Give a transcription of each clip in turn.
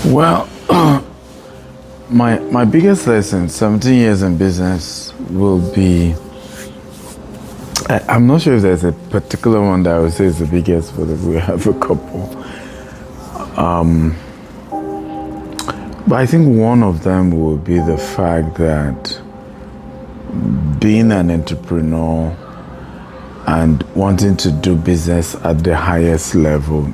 Well, my biggest lesson, 17 years in business, will be. I'm not sure if there's a particular one that I would say is the biggest, but we have a couple. But I think one of them will be the fact that being an entrepreneur and wanting to do business at the highest level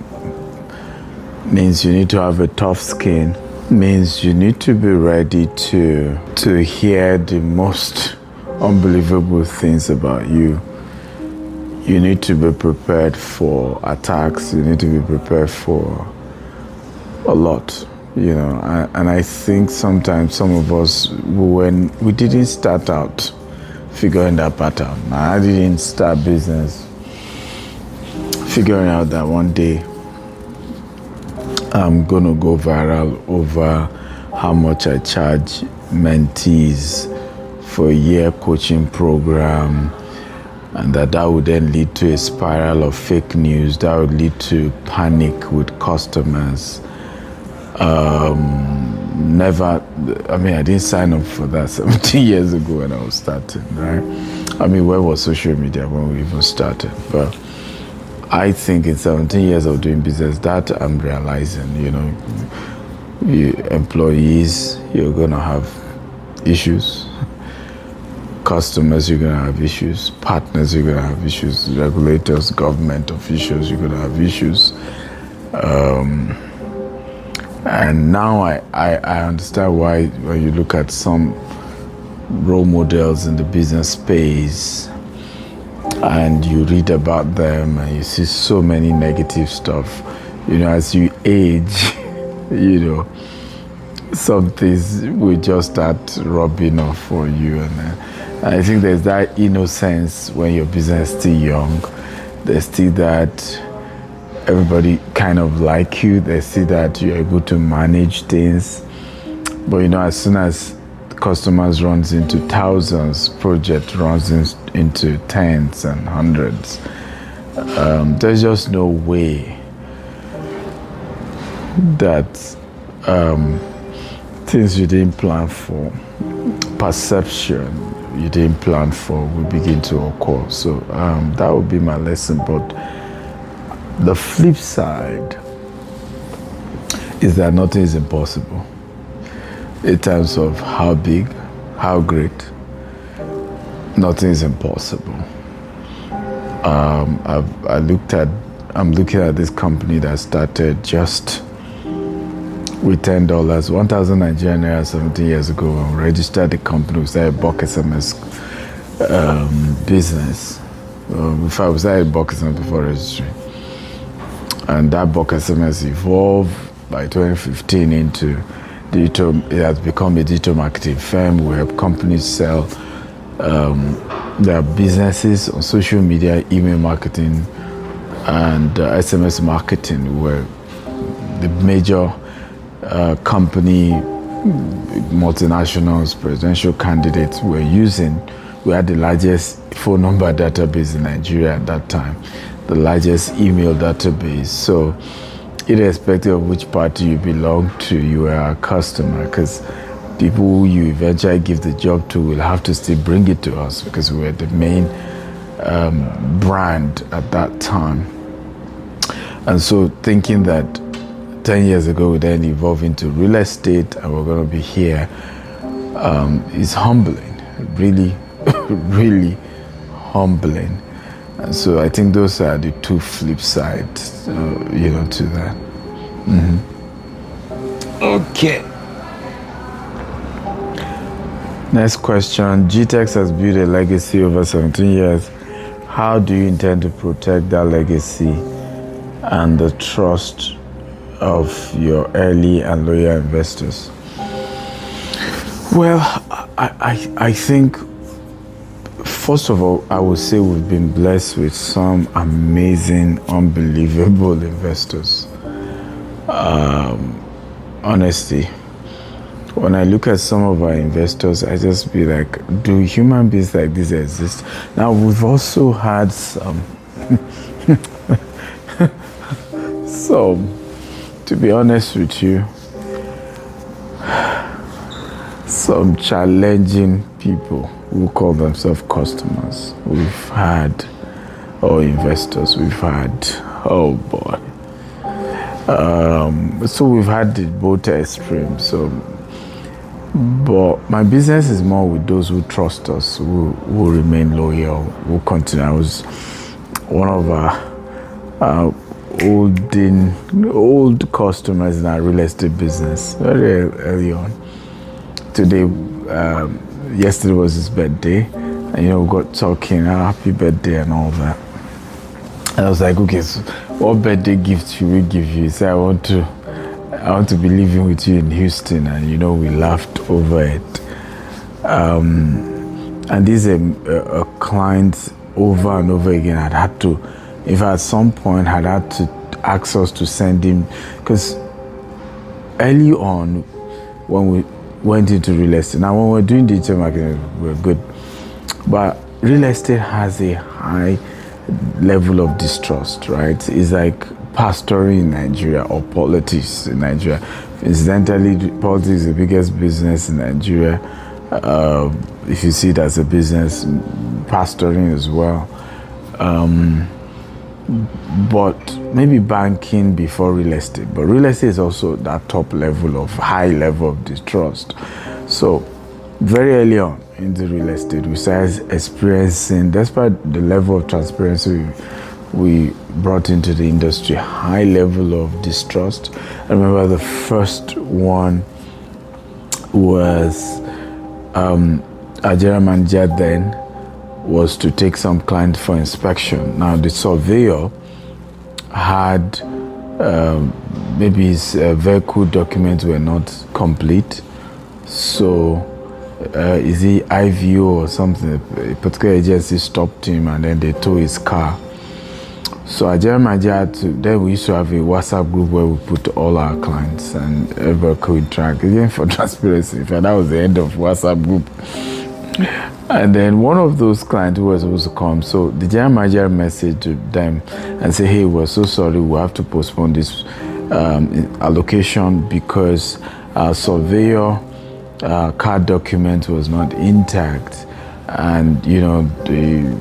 means you need to have a tough skin, means you need to be ready to hear the most unbelievable things about you. You need to be prepared for attacks, you need to be prepared for a lot, and I think sometimes some of us, when we didn't start out figuring that pattern. I didn't start business figuring out that one day I'm gonna go viral over how much I charge mentees for a year coaching program, and that would then lead to a spiral of fake news that would lead to panic with customers. I didn't sign up for that 17 years ago when I was starting, right? Where was social media when we even started? But I think in 17 years of doing business, that I'm realizing, employees, you're gonna have issues. Customers, you're gonna have issues. Partners, you're gonna have issues. Regulators, government officials, you're gonna have issues. And now I understand why when you look at some role models in the business space and you read about them and you see so many negative stuff, as you age, some things will just start rubbing off for you. And I think there's that innocence when your business is still young. There's still that everybody kind of like you. They see that you're able to manage things. But as soon as customers runs into thousands, project runs into tens and hundreds, there's just no way that things you didn't plan for, perception you didn't plan for, will begin to occur. So that would be my lesson. But the flip side is that nothing is impossible in terms of how big, how great. Nothing is impossible. I'm looking at this company that started just with $10, 1,000 Nigerian naira 17 years ago. I registered the company. We started bulk SMS business. We started bulk SMS before registering. And that bulk SMS evolved by 2015 into digital. It has become a digital marketing firm. We help companies sell their businesses on social media, email marketing, and SMS marketing. We're the major company, multinationals, presidential candidates were using. We had the largest phone number database in Nigeria at that time, the largest email database. So irrespective of which party you belong to, you are our customer, because people who you eventually give the job to will have to still bring it to us because we're the main brand at that time. And so thinking that 10 years ago we then evolved into real estate and we're going to be here is humbling, really, really humbling. And so I think those are the two flip sides, to that. Okay. Next question. Gtext has built a legacy over 17 years. How do you intend to protect that legacy and the trust of your early and loyal investors? Well, I think, first of all, I would say we've been blessed with some amazing, unbelievable investors. Honestly, when I look at some of our investors, I just be like, do human beings like this exist? Now, we've also had some, to be honest with you, some challenging people who call themselves customers. We've had, or investors, we've had, oh boy. So we've had the both extremes. So, but my business is more with those who trust us, who remain loyal, who continue. I was one of our old customers in our real estate business very early on. Today, yesterday was his birthday, and we got talking, happy birthday and all that. And I was like, okay, so what birthday gift should we give you? He said, I want to be living with you in Houston, and we laughed over it. And this is a client over and over again. I'd had to, if at some point I'd had to ask us to send him, because early on when we went into real estate, now when we're doing digital marketing, we're good, but real estate has a high level of distrust, right? It's like pastoring in Nigeria or politics in Nigeria. Incidentally, politics is the biggest business in Nigeria. If you see it as a business, pastoring as well. But maybe banking before real estate. But real estate is also that top level of high level of distrust. So very early on in the real estate, we started experiencing, despite the level of transparency we brought into the industry, high level of distrust. I remember the first one was our general manager then was to take some client for inspection. Now the surveyor had maybe his vehicle documents were not complete, so is he IVO or something? A particular agency stopped him and then they towed his car. So our general manager had to, then we used to have a WhatsApp group where we put all our clients and everybody could track, again for transparency. In fact, that was the end of WhatsApp group. And then one of those clients who was supposed to come, so the general manager messaged them and said, hey, we're so sorry, we have to postpone this allocation because our surveyor car document was not intact, and the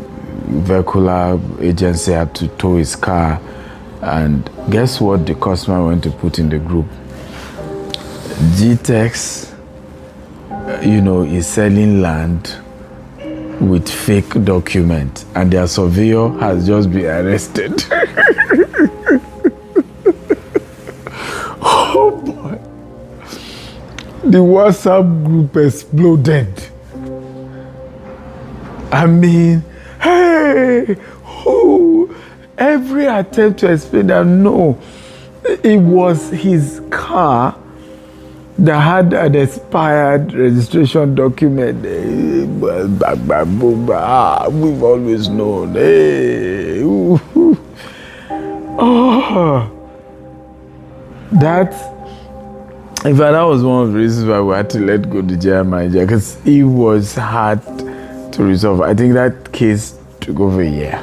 vehicular agency had to tow his car. And guess what the customer went to put in the group? Gtext, is selling land with fake document, and their surveyor has just been arrested. Oh boy. The WhatsApp group exploded. I mean, hey, every attempt to explain that no, it was his car that had an expired registration document. We've always known. Hey, in fact, that was one of the reasons why we had to let go the general manager, because it was hard to resolve. I think that case took over a year,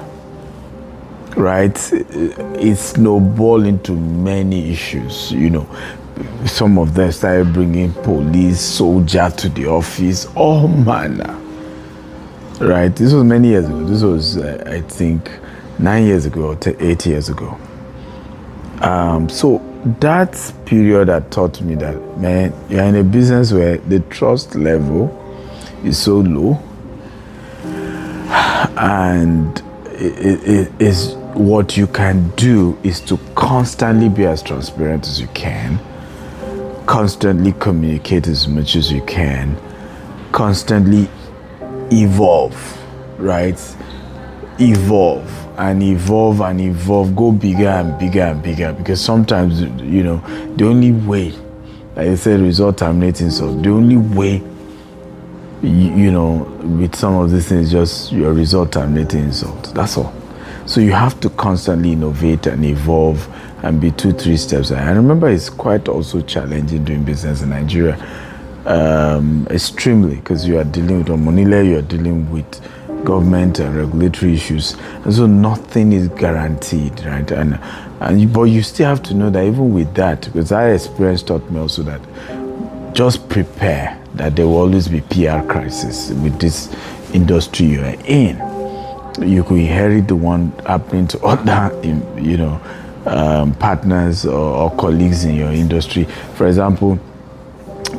right? It snowballed into many issues, Some of them started bringing police, soldier to the office, all manner, right? This was many years ago. This was, I think, 9 years ago or 8 years ago. So that period had taught me that, man, you're in a business where the trust level is so low, and it is what you can do is to constantly be as transparent as you can, constantly communicate as much as you can, constantly evolve, right? Evolve and evolve and evolve, go bigger and bigger and bigger, because sometimes, the only way, like I said, result terminating, so the only way, with some of these things, just your result terminating insult. That's all. So you have to constantly innovate and evolve and be 2-3 steps ahead. I remember it's quite also challenging doing business in Nigeria, extremely, because you are dealing with money, you are dealing with government and regulatory issues, and so nothing is guaranteed, right? But you still have to know that even with that, because that experience taught me also that just prepare that there will always be PR crisis with this industry you are in. You could inherit the one happening to other, partners or colleagues in your industry. For example,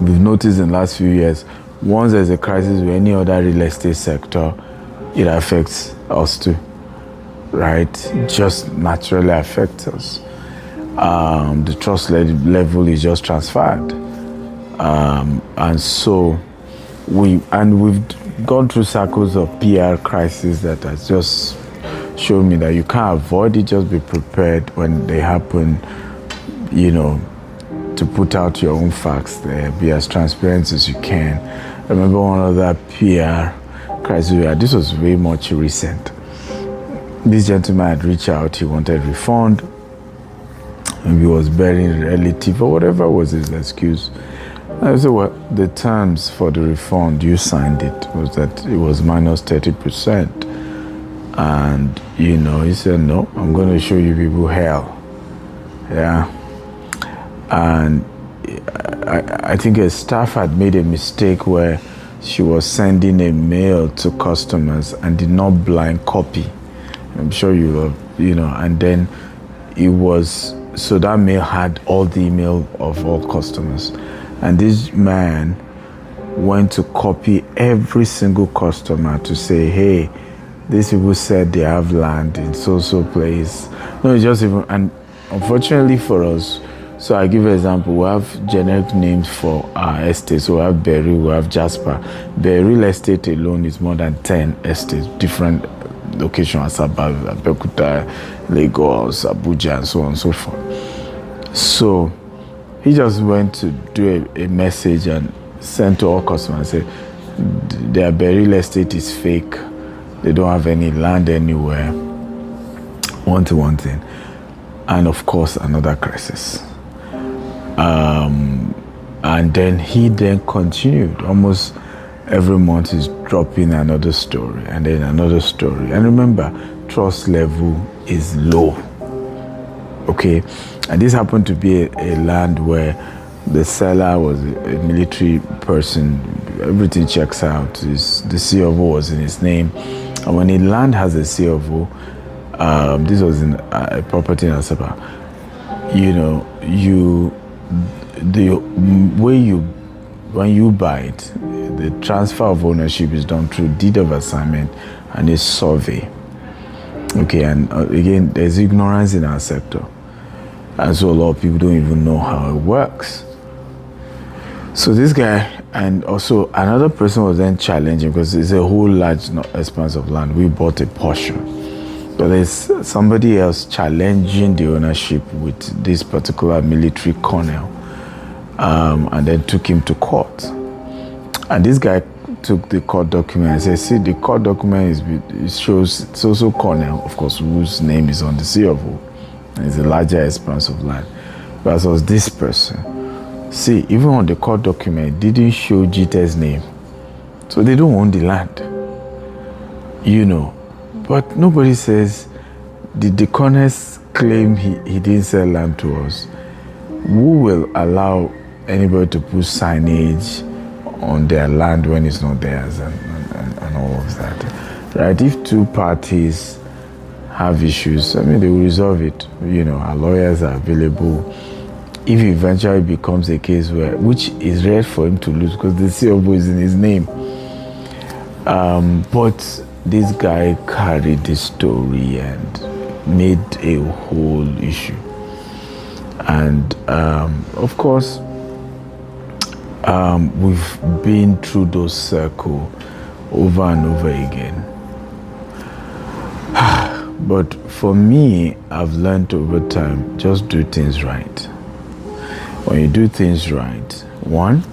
we've noticed in the last few years, once there's a crisis with any other real estate sector, it affects us too, right? Just naturally affects us. The trust level is just transferred. And so we've gone through cycles of PR crisis that has just shown me that you can't avoid it, just be prepared when they happen, to put out your own facts there, be as transparent as you can. I remember one other PR crisis we had, this was way much recent. This gentleman had reached out, he wanted refund, maybe he was burying a relative or whatever was his excuse. I said, well, the terms for the refund, you signed it, was that it was minus 30%. And, he said, no, I'm going to show you people hell. Yeah. And I think a staff had made a mistake where she was sending a mail to customers and did not blind copy. I'm sure you have, and then it was, so that mail had all the email of all customers. And this man went to copy every single customer to say, hey, these people said they have land in so place. No, it's just even, and unfortunately for us, so I give an example, we have generic names for our estates. So we have Berry, we have Jasper. The real estate alone is more than 10 estates, different locations, Asaba, Abeokuta, Lagos, Abuja, and so on and so forth. So he just went to do a message and sent to all customers and said, their real estate is fake. They don't have any land anywhere. One thing. And of course, another crisis. And then he continued. Almost every month he's dropping another story and then another story. And remember, trust level is low. Okay? And this happened to be a land where the seller was a military person. Everything checks out. The CFO was in his name. And when a land has a CFO, this was in a property in Asaba, when you buy it, the transfer of ownership is done through deed of assignment and a survey. Okay, and again, there's ignorance in our sector. And so a lot of people don't even know how it works. So this guy, and also another person was then challenging, because it's a whole large expanse of land. We bought a portion. But there's somebody else challenging the ownership with this particular military colonel, and then took him to court. And this guy took the court document and said, see, the court document it shows it's also colonel, of course, whose name is on the CFO. It's a larger expanse of land. But as was this person, see, even on the court document, it didn't show Gtext's name. So they don't own the land. But nobody says, did the colonels claim he didn't sell land to us? Who will allow anybody to put signage on their land when it's not theirs and all of that? Right? If two parties have issues, they will resolve it. Our lawyers are available. If it eventually becomes a case which is rare for him to lose because the CFO is in his name. But this guy carried this story and made a whole issue. And of course, we've been through those circles over and over again. But for me, I've learned over time, just do things right. When you do things right, 1,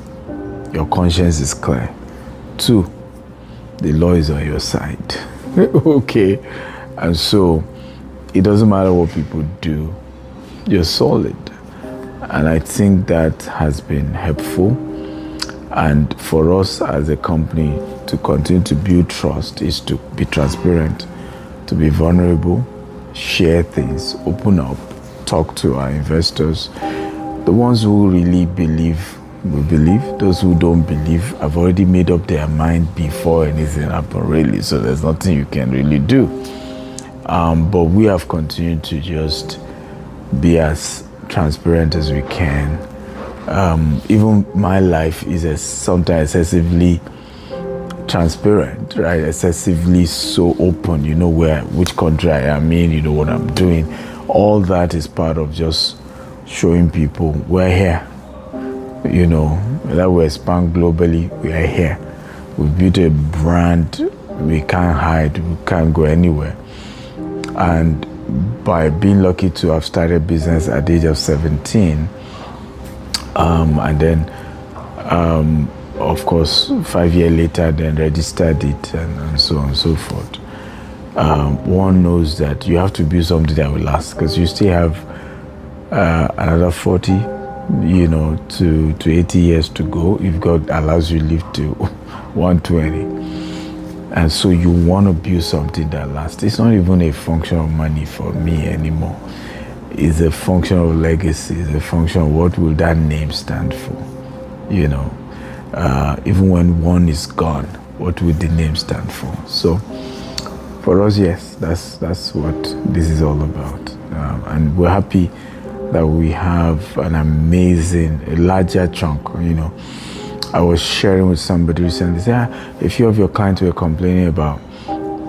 your conscience is clear. 2, the law is on your side. Okay? And so, it doesn't matter what people do, you're solid. And I think that has been helpful. And for us as a company to continue to build trust is to be transparent, to be vulnerable, share things, open up, talk to our investors, the ones who really believe will believe. Those who don't believe have already made up their mind before anything happened, really. So there's nothing you can really do. But we have continued to just be as transparent as we can. Even my life is sometimes excessively transparent, right? Excessively so open. You know which country I am in. You know what I'm doing. All that is part of just showing people we're here. You know that we expand globally. We are here. We've built a brand. We can't hide. We can't go anywhere. And by being lucky to have started business at the age of 17, and then of course 5 years later then registered it and so on and so forth, one knows that you have to build something that will last, because you still have another 40 to 80 years to go if God allows you to live to 120. And so you want to build something that lasts. It's not even a function of money for me anymore. It's a function of legacy. It's a function of what will that name stand for. Even when one is gone, what will the name stand for? So for us, yes, that's what this is all about. And we're happy that we have a larger chunk. I was sharing with somebody recently, say, a few of your clients were complaining about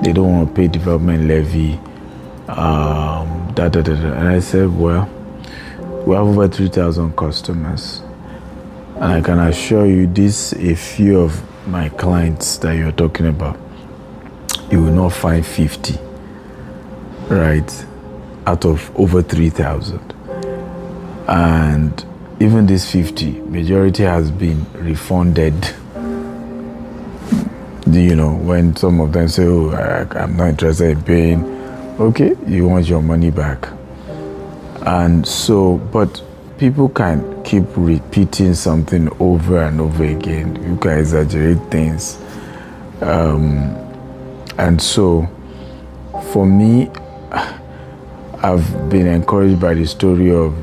they don't want to pay development levy, And I said, well, we have over 3,000 customers. And I can assure you a few of my clients that you're talking about, you will not find 50, right, out of over 3,000. And even this 50, majority has been refunded. When some of them say, oh, I'm not interested in paying, okay, you want your money back. And so, but people can keep repeating something over and over again. You can exaggerate things. And so, for me, I've been encouraged by the story of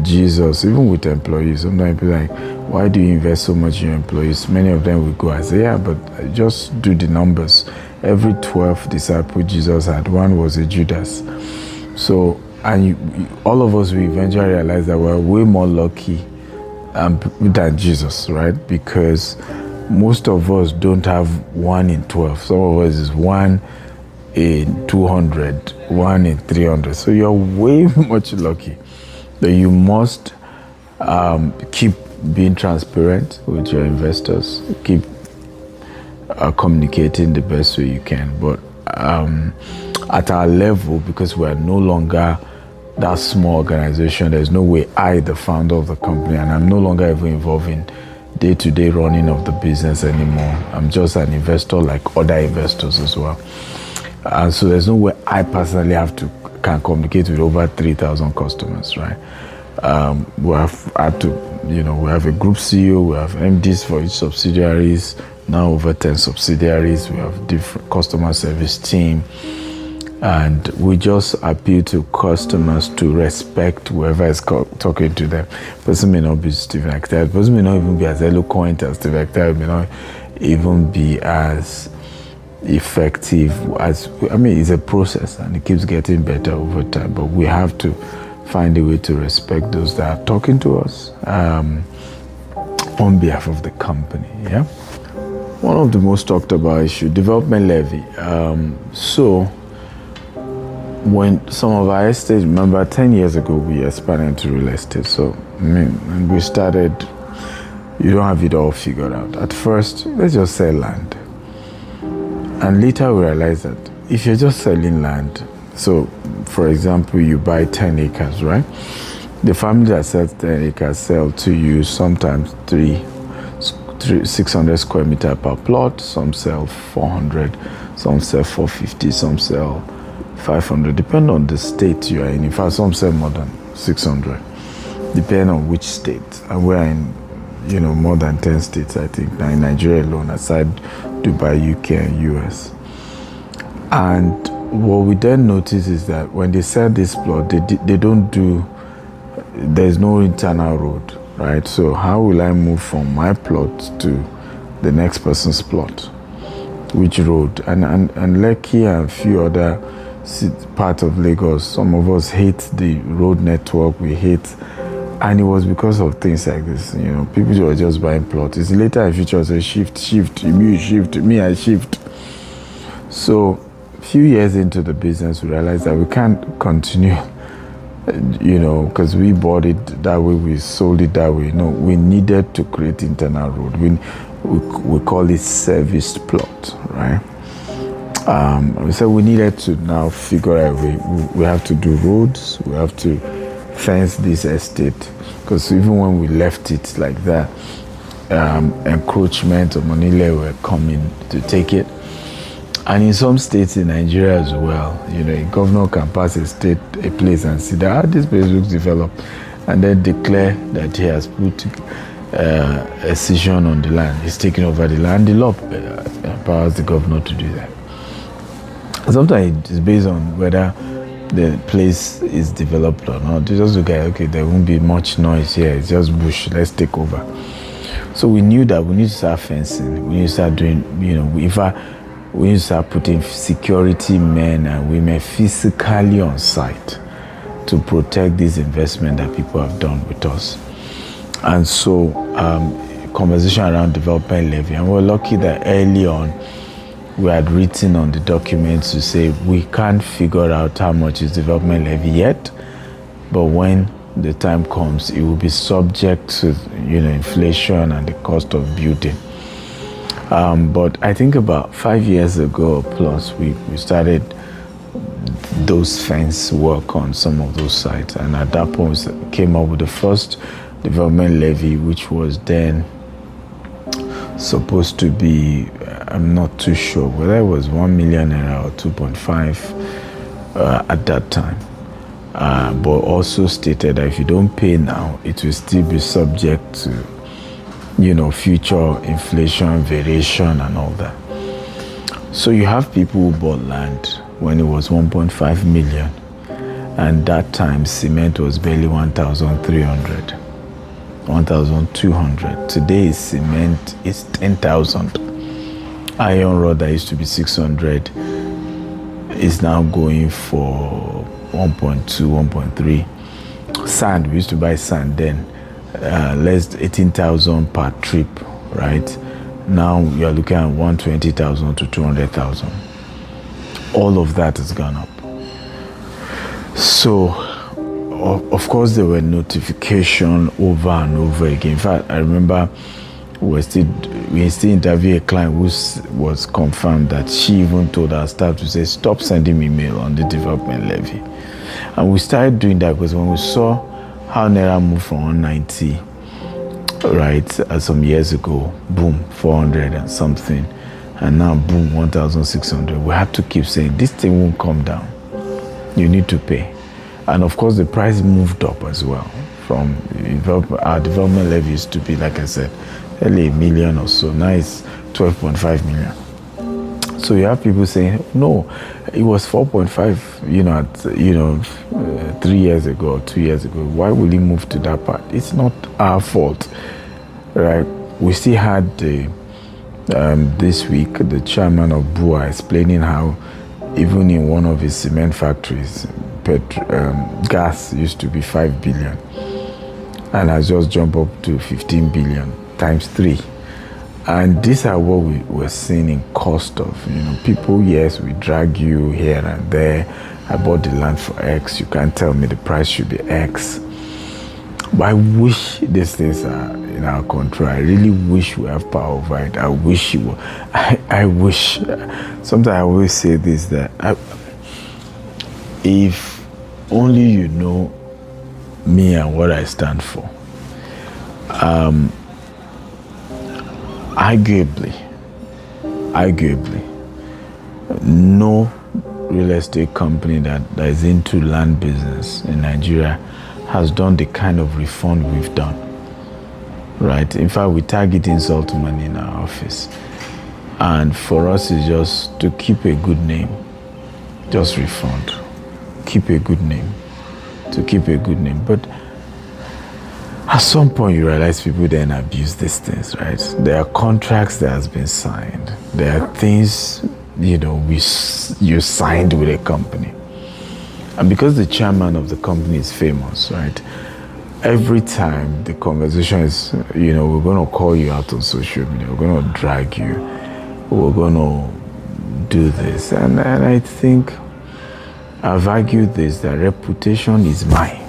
Jesus, even with employees. Sometimes people are like, why do you invest so much in your employees? Many of them will go and say, yeah, but just do the numbers. Every 12 disciples Jesus had, one was a Judas. So, and all of us will eventually realize that we're way more lucky than Jesus, right? Because most of us don't have 1 in 12. Some of us is 1 in 200, 1 in 300. So you're way much lucky. But you must keep being transparent with your investors. Keep communicating the best way you can. But at our level, because we are no longer that small organization, there's no way I, the founder of the company, and I'm no longer even involved in day-to-day running of the business anymore. I'm just an investor like other investors as well. And so there's no way I personally can communicate with over 3,000 customers, right? We have a group CEO, we have MDs for each subsidiaries, now over 10 subsidiaries, we have different customer service team, and we just appeal to customers to respect whoever is talking to them. Person may not be Stephen Akintayo, person may not even be as eloquent as Stephen Akintayo, may not even be as effective it's a process and it keeps getting better over time, but we have to find a way to respect those that are talking to us on behalf of the company. Yeah, one of the most talked about issue, development levy. So when some of our estates, remember 10 years ago we expanded into real estate, so when we started, you don't have it all figured out. At first, let's just sell land. And later we realized that if you're just selling land, so for example, you buy 10 acres, right? The family that sells 10 acres sell to you sometimes 600 square meter per plot. Some sell 400, some sell 450, some sell 500, depending on the state you are in. In fact, some sell more than 600, depending on which state. And we're in, more than 10 states, I think, now in Nigeria alone, aside Dubai, UK, and US. And what we then notice is that when they sell this plot, they don't do, there's no internal road, right? So how will I move from my plot to the next person's plot? Which road? And Lekki and a few other parts of Lagos, some of us hate the road network, we hate, and it was because of things like this. People were just buying plots. It's later in future say shift, me I shift. So a few years into the business, we realized that we can't continue, because we bought it that way, we sold it that way. No, we needed to create internal road. We call it serviced plot, right? We said we needed to now figure out a way. We have to do roads, we have to fence this estate, because even when we left it like that, encroachment of Monile were coming to take it. And in some states in Nigeria as well, a governor can pass a place and see that this place looks developed, and then declare that he has put a cession on the land. He's taking over the land. The law empowers the governor to do that. Sometimes it's based on whether the place is developed or not. They just look at, okay, there won't be much noise here. It's just bush. Let's take over. So we knew that we need to start fencing. We need to start doing, we need to start putting security men and women physically on site to protect this investment that people have done with us. And so conversation around development levy, and we're lucky that early on we had written on the documents to say we can't figure out how much is development levy yet, but when the time comes, it will be subject to inflation and the cost of building. But I think about 5 years ago plus, we started those fence work on some of those sites, and at that point we came up with the first development levy, which was then supposed to be, I'm not too sure whether it was 1 million naira or 2.5 at that time, but also stated that if you don't pay now, it will still be subject to future inflation, variation and all that. So you have people who bought land when it was 1.5 million, and that time cement was barely 1,300, 1,200. Today cement is 10,000. Iron rod that used to be 600 is now going for 1.2, 1.3. Sand, we used to buy sand then, less 18,000 per trip, right? Now you're looking at 120,000 to 200,000. All of that has gone up. So, of course, there were notifications over and over again. In fact, I remember we still interviewed a client who was confirmed that she even told our staff to say, stop sending me mail on the development levy. And we started doing that because when we saw how Naira moved from 190, right, some years ago, boom, 400 and something, and now boom, 1,600, we had to keep saying, this thing won't come down. You need to pay. And of course, the price moved up as well. From our development levy used to be, like I said, early $1 million or so. Now it's 12.5 million. So you have people saying, no, it was 4.5, 3 years ago or 2 years ago. Why will it move to that part? It's not our fault, right? We still had this week the chairman of BUA explaining how even in one of his cement factories, gas used to be 5 billion and has just jumped up to 15 billion times 3. And these are what we were seeing in cost of, people, yes, we drag you here and there. I bought the land for X. You can't tell me the price should be X. But I wish these things are in our control. I really wish we have power over it. I wish it were. I wish. Sometimes I always say this, that if only you know me and what I stand for. Arguably, no real estate company that is into land business in Nigeria has done the kind of refund we've done, right? In fact, we target insult money in our office. And for us, it's just to keep a good name, just refund, keep a good name, to keep a good name. But At some point, you realize people then abuse these things, right? There are contracts that has been signed. There are things, you signed with a company. And because the chairman of the company is famous, right? Every time the conversation is, we're going to call you out on social media. We're going to drag you. We're going to do this. And I think I've argued this, that reputation is mine.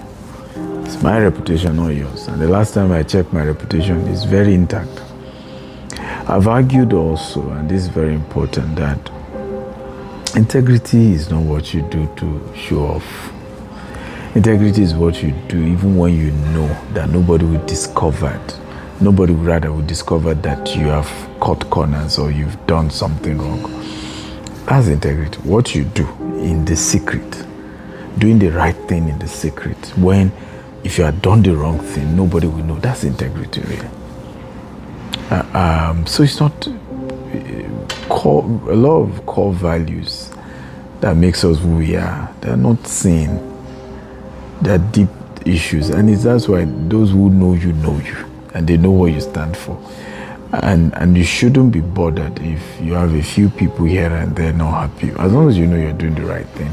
It's my reputation, not yours. And the last time I checked, my reputation is very intact. I've argued also, and this is very important, that integrity is not what you do to show off. Integrity is what you do even when you know that nobody will discover it. Nobody rather will discover that you have cut corners or you've done something wrong. That's integrity. What you do in the secret, doing the right thing in the secret, when if you had done the wrong thing, nobody will know. That's integrity, really. So it's not a lot of core values that makes us who we are. They're not seen. They're deep issues, and that's why those who know you, and they know what you stand for. And you shouldn't be bothered if you have a few people here and they're not happy. As long as you know you're doing the right thing.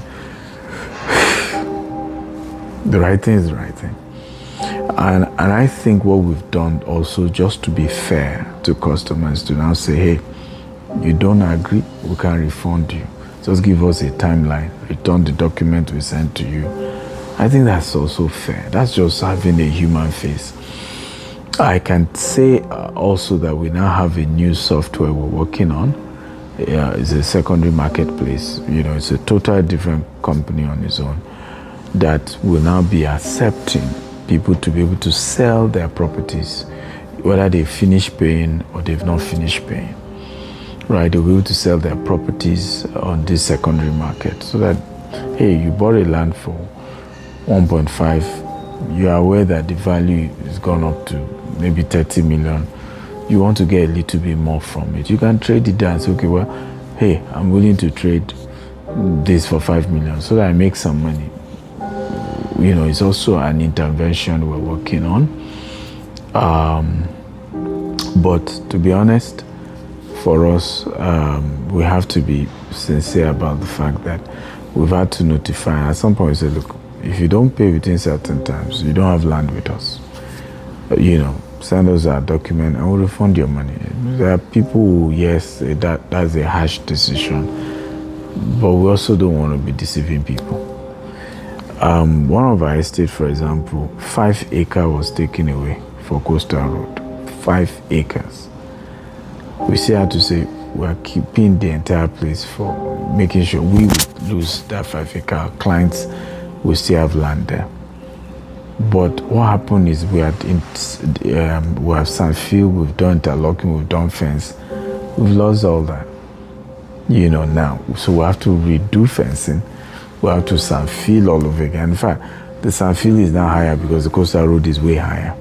The right thing is the right thing. And I think what we've done also, just to be fair to customers, to now say, hey, you don't agree, we can refund you. Just give us a timeline, return the document we sent to you. I think that's also fair. That's just having a human face. I can say also that we now have a new software we're working on. It's a secondary marketplace. It's a totally different company on its own that will now be accepting people to be able to sell their properties, whether they finish paying or they've not finished paying. Right? They'll be able to sell their properties on this secondary market so that, hey, you bought a land for 1.5, you are aware that the value is gone up to maybe 30 million. You want to get a little bit more from it. You can trade it down and say, okay, well, hey, I'm willing to trade this for 5 million so that I make some money. It's also an intervention we're working on. But to be honest, for us, we have to be sincere about the fact that we've had to notify. At some point, we say, look, if you don't pay within certain times, you don't have land with us. Send us our document and we'll refund your money. There are people who, yes, that's a harsh decision, but we also don't want to be deceiving people. One of our estates, for example, 5 acres was taken away for Coastal Road. 5 acres. We still have to say we're keeping the entire place for making sure we would lose that 5 acre. Clients will still have land there. But what happened is we have sand field, we've done interlocking, we've done fence. We've lost all that, now. So we have to redo fencing. We have to sand field all over again. In fact, the sand field is now higher because the coastal road is way higher.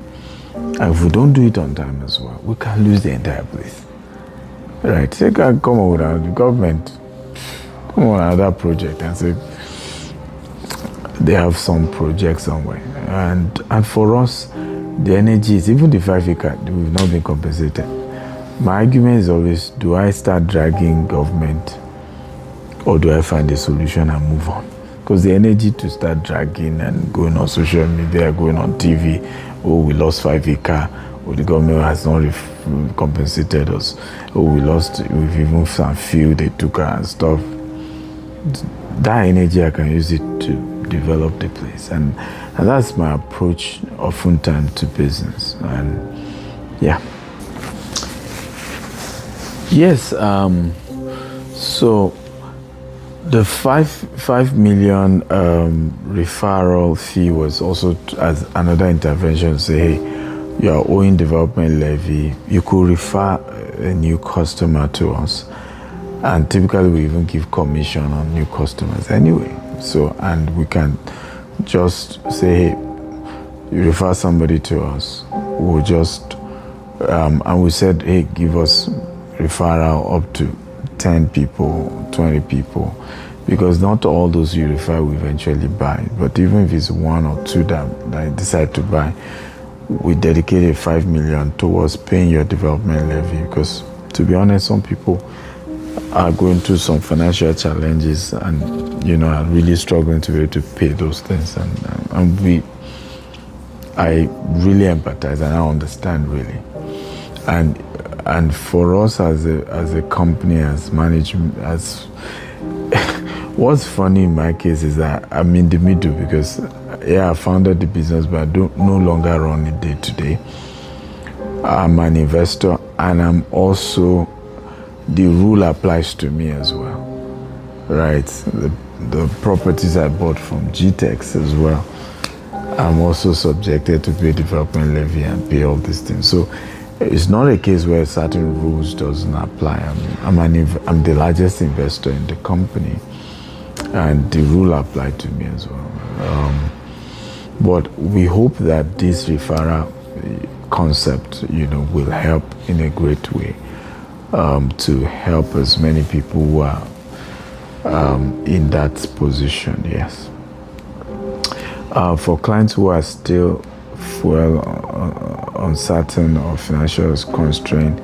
And if we don't do it on time as well, we can lose the entire place. Right? They can come over the government, come on another project and say they have some project somewhere. And for us, the energy is, even the 5 acre, we've not been compensated. My argument is always, do I start dragging government or do I find a solution and move on? Because the energy to start dragging and going on social media, going on TV, oh, we lost 5 acre, or the government has not compensated us, oh, we've even found field they took and stuff. That energy, I can use it to develop the place. And that's my approach oftentimes to business. And yeah. Yes, so the 5 million referral fee was also as another intervention. Say, hey, you are owing development levy. You could refer a new customer to us, and typically we even give commission on new customers anyway. So, and we can just say, hey, you refer somebody to us. We'll just and we said, hey, give us referral up to 10 people, 20 people, because not all those you refer will eventually buy. But even if it's 1 or 2 that decide to buy, we dedicated 5 million towards paying your development levy, because to be honest, some people are going through some financial challenges and are really struggling to be able to pay those things, and I really empathize and I understand really, and for us as a company, as management, as what's funny in my case is that I'm in the middle, because I founded the business, but I don't no longer run it day to day. I'm an investor, and I'm also, the rule applies to me as well, right? The properties I bought from Gtext as well, I'm also subjected to pay development levy and pay all these things. So it's not a case where certain rules doesn't apply. I'm the largest investor in the company, and the rule applied to me as well. But we hope that this referral concept, will help in a great way to help as many people who are in that position. Yes. For clients who are still uncertain or financial constrained,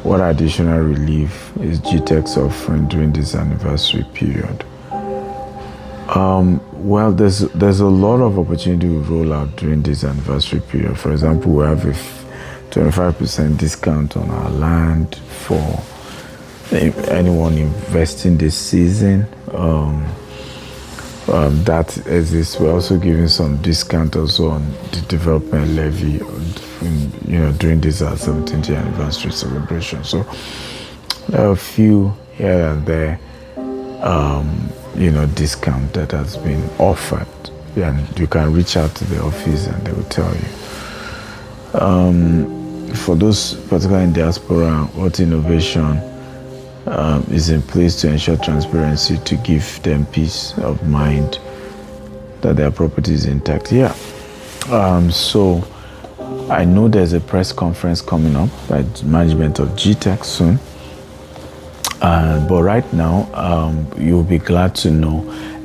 what additional relief is Gtext offering during this anniversary period? Well, there's a lot of opportunity to roll out during this anniversary period. For example, we have a 25% discount on our land for anyone investing this season. That exists. We're also giving some discount also on the development levy, during this 17th anniversary celebration. So there are a few here and there, discount that has been offered, and you can reach out to the office and they will tell you. For those particularly in diaspora, what innovation is in place to ensure transparency, to give them peace of mind that their property is intact? So I know there's a press conference coming up by management of Gtext soon. But right now, you'll be glad to know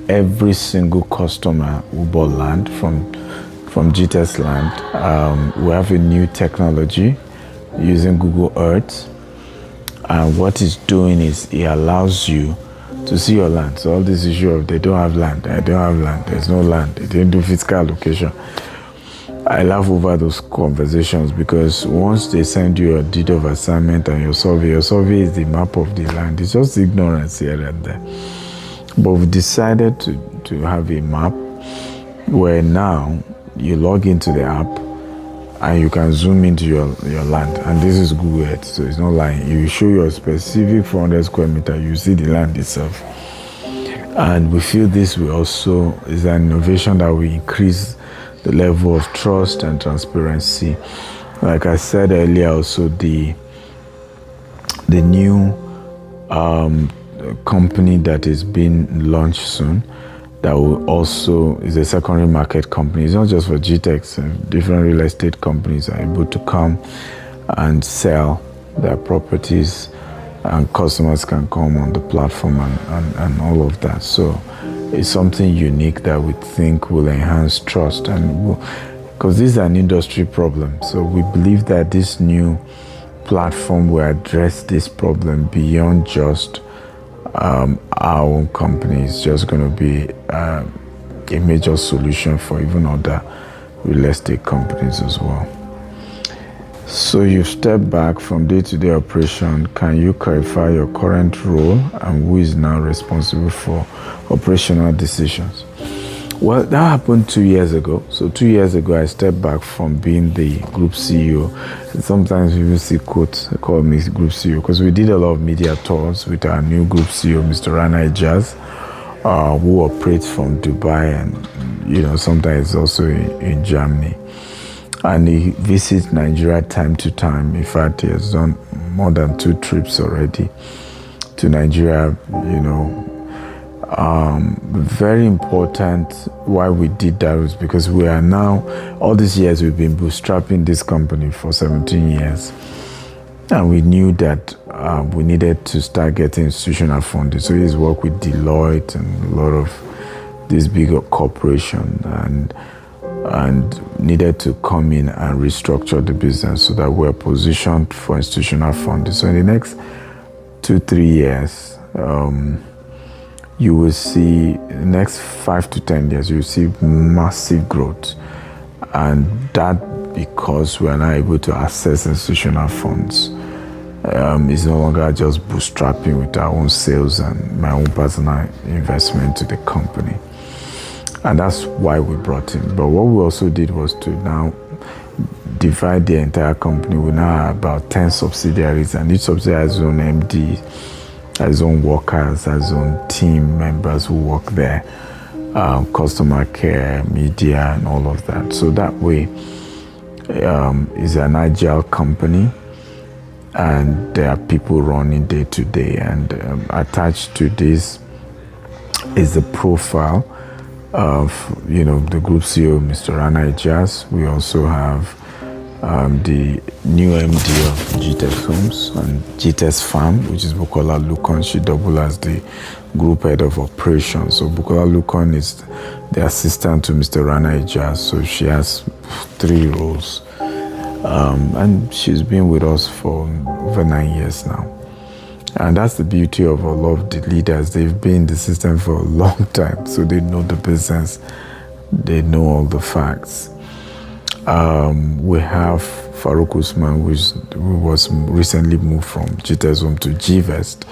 every single customer who bought land from Gtext Land, we have a new technology using Google Earth. And what it's doing is it allows you to see your land. So all this issue of they don't have land, there's no land, they didn't do physical allocation. I laugh over those conversations, because once they send you a deed of assignment and your survey is the map of the land. It's just ignorance here and there. But we decided to have a map where now you log into the app and you can zoom into your land. And this is Google Earth, so it's not lying. You show your specific 400 square meter, you see the land itself. And we feel this will also is an innovation that will increase the level of trust and transparency. Like I said earlier, also the new company that is being launched soon, that will also is a secondary market company. It's not just for Gtext. Different real estate companies are able to come and sell their properties, and customers can come on the platform and all of that. So it's something unique that we think will enhance trust, and because this is an industry problem. So we believe that this new platform will address this problem beyond just our own company. It's just going to be a major solution for even other real estate companies as well. So you've stepped back from day-to-day operation. Can you clarify your current role and who is now responsible for operational decisions? Well, that happened 2 years ago. So 2 years ago, I stepped back from being the group CEO. Sometimes people see quotes call me group CEO, because we did a lot of media tours with our new group CEO, Mr. Rana Ijaz, who operates from Dubai and sometimes also in Germany. And he visits Nigeria time to time. In fact, he has done more than 2 trips already to Nigeria. Very important why we did that was because we are now, all these years we've been bootstrapping this company for 17 years. And we knew that we needed to start getting institutional funding. So he's worked with Deloitte and a lot of these bigger corporations. And and needed to come in and restructure the business so that we're positioned for institutional funding. So in the next 2-3 years, you will see, in the next 5 to 10 years, you will see massive growth. And that because we are now able to access institutional funds. It's no longer just bootstrapping with our own sales and my own personal investment to the company. And that's why we brought him. But what we also did was to now divide the entire company. We now have about 10 subsidiaries, and each subsidiary has its own MD, has its own workers, has its own team members who work there, customer care, media, and all of that. So that way, it's an agile company, and there are people running day to day. And attached to this is the profile of the group CEO, Mr. Rana Ijaz. We also have the new MD of Gtext Homes and Gtext Farm, which is Bukola Lukon. She doubled as the group head of operations. So Bukola Lukon is the assistant to Mr. Rana Ijaz. So she has 3 roles. And she's been with us for over 9 years now. And that's the beauty of a lot of the leaders. They've been in the system for a long time, so they know the business. They know all the facts. We have Farouk Usman, who was recently moved from Gtext Home to Gvest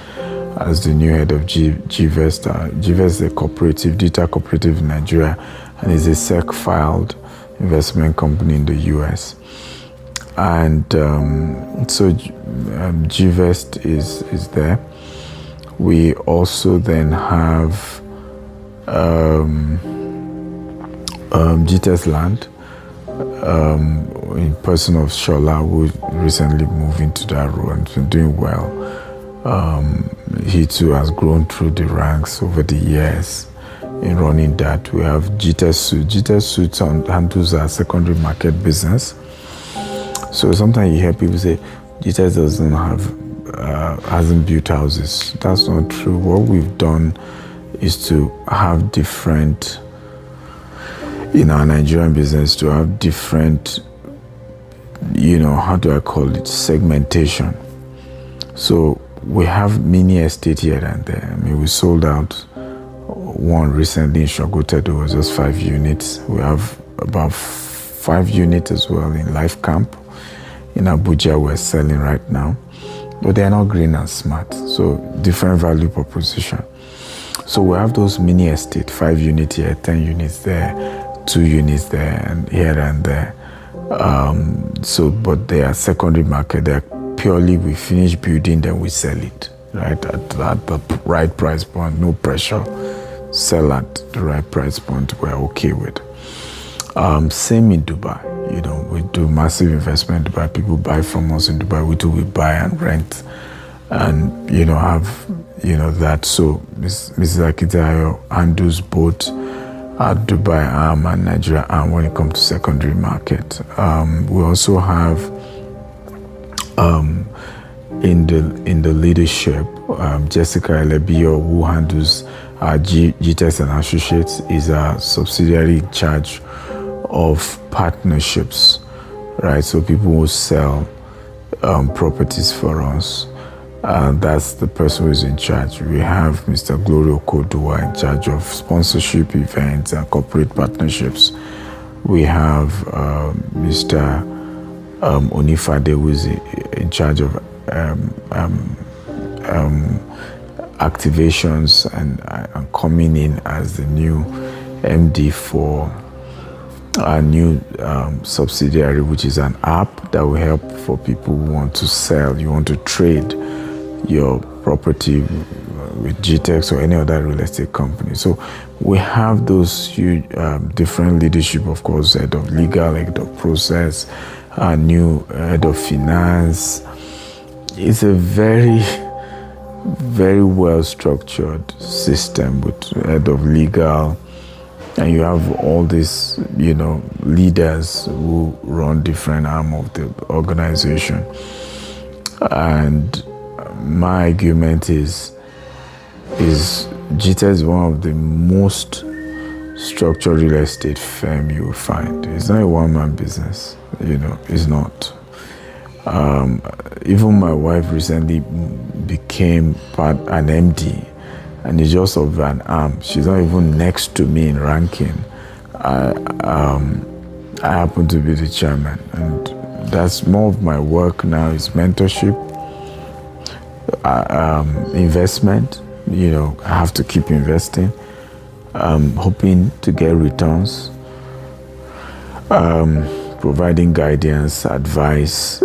as the new head of Gvest. Gvest is a cooperative, digital cooperative in Nigeria, and is a SEC-filed investment company in the US. And so Gvest is there. We also then have Gtext Land, in person of Shola, who recently moved into that role and been doing well. He too has grown through the ranks over the years in running that. We have Gtext Suit. Gtext Suit handles our secondary market business. So sometimes you hear people say, Gtext doesn't have, hasn't built houses. That's not true. What we've done is to have different, in our Nigerian business, to have different, how do I call it, segmentation. So we have mini estate here and there. I mean, we sold out one recently in Shogotedo. It was just 5 units. We have about 5 units as well in Life Camp. In Abuja, we're selling right now, but they're not green and smart. So different value proposition. So we have those mini estate, 5 units here, 10 units there, 2 units there, and here and there. But they are secondary market. They're purely, we finish building, then we sell it, right? At the right price point, no pressure. Sell at the right price point, we're okay with. Same in Dubai. We do massive investment in Dubai. People buy from us in Dubai. We buy and rent, and have that. So Mrs. Akintayo handles both Dubai arm and Nigeria arm when it comes to secondary market. We also have in the leadership, Jessica Elebio, who handles our Gtext and Associates, is a subsidiary in charge of partnerships, right? So people will sell properties for us. That's the person who's in charge. We have Mr. Glory Okodua in charge of sponsorship events and corporate partnerships. We have Mr. Onifade, who is in charge of activations and coming in as the new MD for our new subsidiary, which is an app that will help for people who want to sell, you want to trade your property with Gtext or any other real estate company. So we have those huge different leadership, of course, head of legal, head of process, new head of finance. It's a very, very well structured system with head of legal. And you have all these, leaders who run different arm of the organization. And my argument is Gtext is one of the most structured real estate firm you will find. It's not a one-man business, it's not. Even my wife recently became an MD, and it's just of an arm. She's not even next to me in ranking. I happen to be the chairman, and that's more of my work now is mentorship, investment. I have to keep investing, hoping to get returns, providing guidance, advice,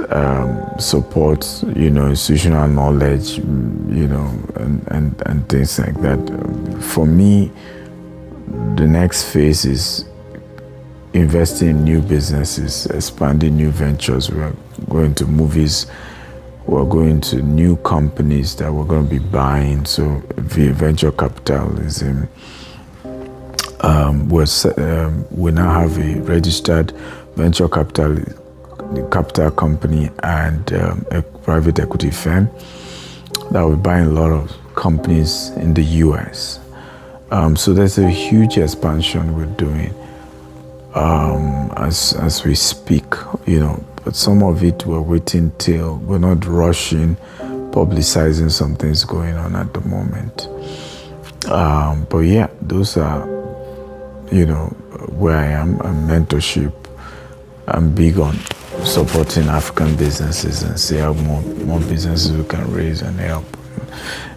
support, institutional knowledge, and things like that. For me, the next phase is investing in new businesses, expanding new ventures. We're going to movies. We're going to new companies that we're going to be buying. So venture capitalism. We now have a registered venture capital company and a private equity firm that will be buying a lot of companies in the US. So there's a huge expansion we're doing as we speak, but some of it we're waiting till, we're not rushing, publicizing something's going on at the moment. But yeah, those are, where I am, and mentorship. I'm big on supporting African businesses and see how more businesses we can raise and help.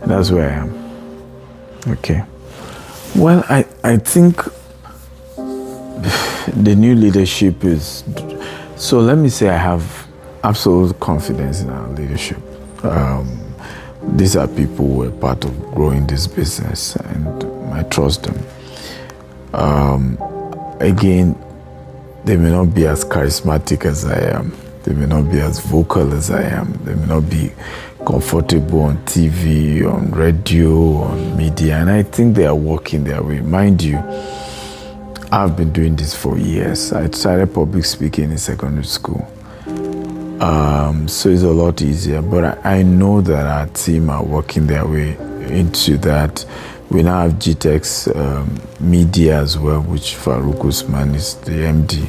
And that's where I am. Okay. Well, I think the new leadership is, so let me say I have absolute confidence in our leadership. These are people who are part of growing this business, and I trust them. Again, they may not be as charismatic as I am. They may not be as vocal as I am. They may not be comfortable on TV, on radio, on media. And I think they are working their way. Mind you, I've been doing this for years. I started public speaking in secondary school. So it's a lot easier. But I know that our team are working their way into that. We now have Gtext Media as well, which Farouk Usman is the MD.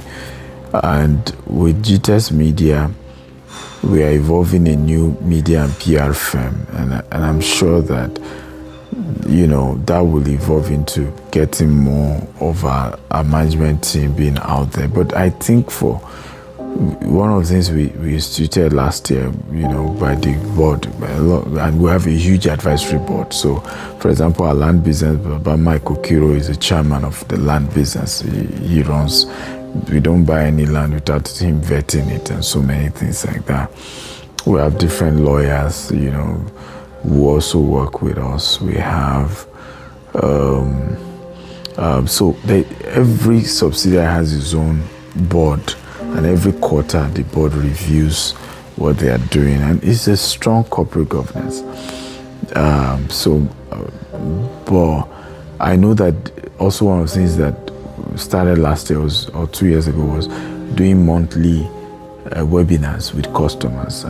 And with Gtext Media, we are evolving a new media and PR firm. And I'm sure that, that will evolve into getting more of our management team being out there. But I think for one of the things we instituted last year, by the board, and we have a huge advisory board. So, for example, our land business, Baba Michael Kiro is the chairman of the land business. He runs. We don't buy any land without him vetting it, and so many things like that. We have different lawyers, who also work with us. We have, every subsidiary has its own board. And every quarter, the board reviews what they are doing. And it's a strong corporate governance. But I know that also one of the things that started last year or 2 years ago was doing monthly webinars with customers.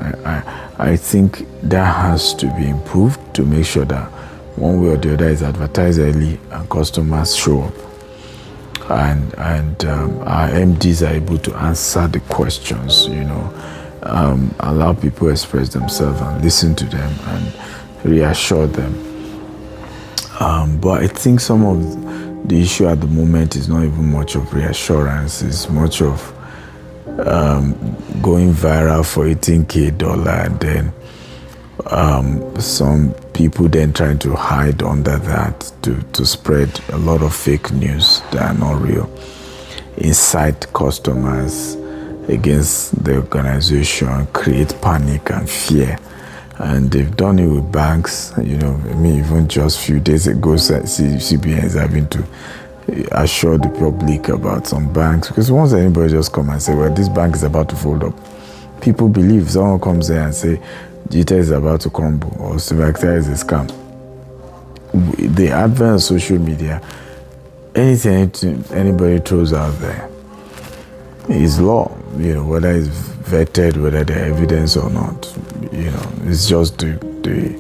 I think that has to be improved to make sure that one way or the other is advertised early and customers show up. And our MDs are able to answer the questions, allow people to express themselves and listen to them and reassure them. But I think some of the issue at the moment is not even much of reassurance. It's much of going viral for $18,000 and then some people then trying to hide under that to spread a lot of fake news that are not real, incite customers against the organization, create panic and fear. And they've done it with banks. Even just a few days ago, CBN is having to assure the public about some banks, because once anybody just come and say, well, this bank is about to fold up, people believe. Someone comes there and say, Gtext is about to crumble, or Stephen Akintayo is a scam. The advent of social media, anything anybody throws out there is law, whether it's vetted, whether there's evidence or not. It's just the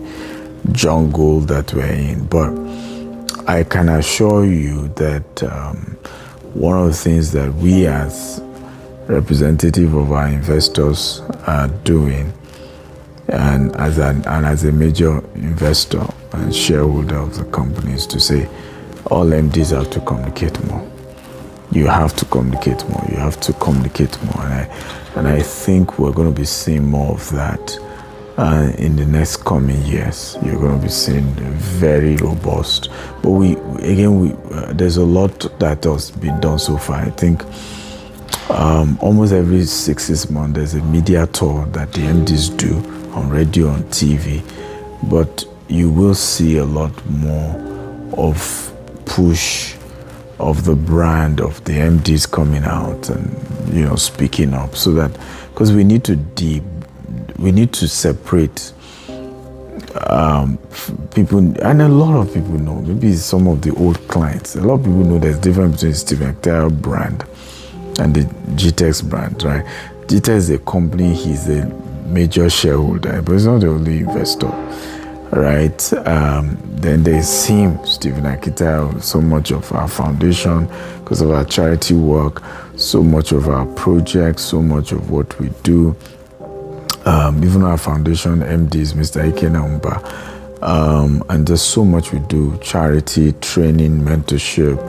jungle that we're in. But I can assure you that one of the things that we as representative of our investors are doing, and as a major investor and shareholder of the company, is to say all MDs have to communicate more. You have to communicate more. You have to communicate more, and I think we're going to be seeing more of that in the next coming years. You're going to be seeing very robust. But there's a lot that has been done so far. I think almost every 6 months there's a media tour that the MDs do on radio, on TV. But you will see a lot more of push of the brand of the MDs coming out and speaking up, so that, because we need to separate people, and a lot of people know, maybe some of the old clients, a lot of people know there's a difference between Stephen Akintayo brand and the Gtext brand, right? Gtext is a company, he's a major shareholder, but he's not the only investor, right? Then there's him, Stephen Akintayo, so much of our foundation, because of our charity work, so much of our projects, so much of what we do. Even our foundation MDs, Mr. Ikenamba, and there's so much we do: charity, training, mentorship,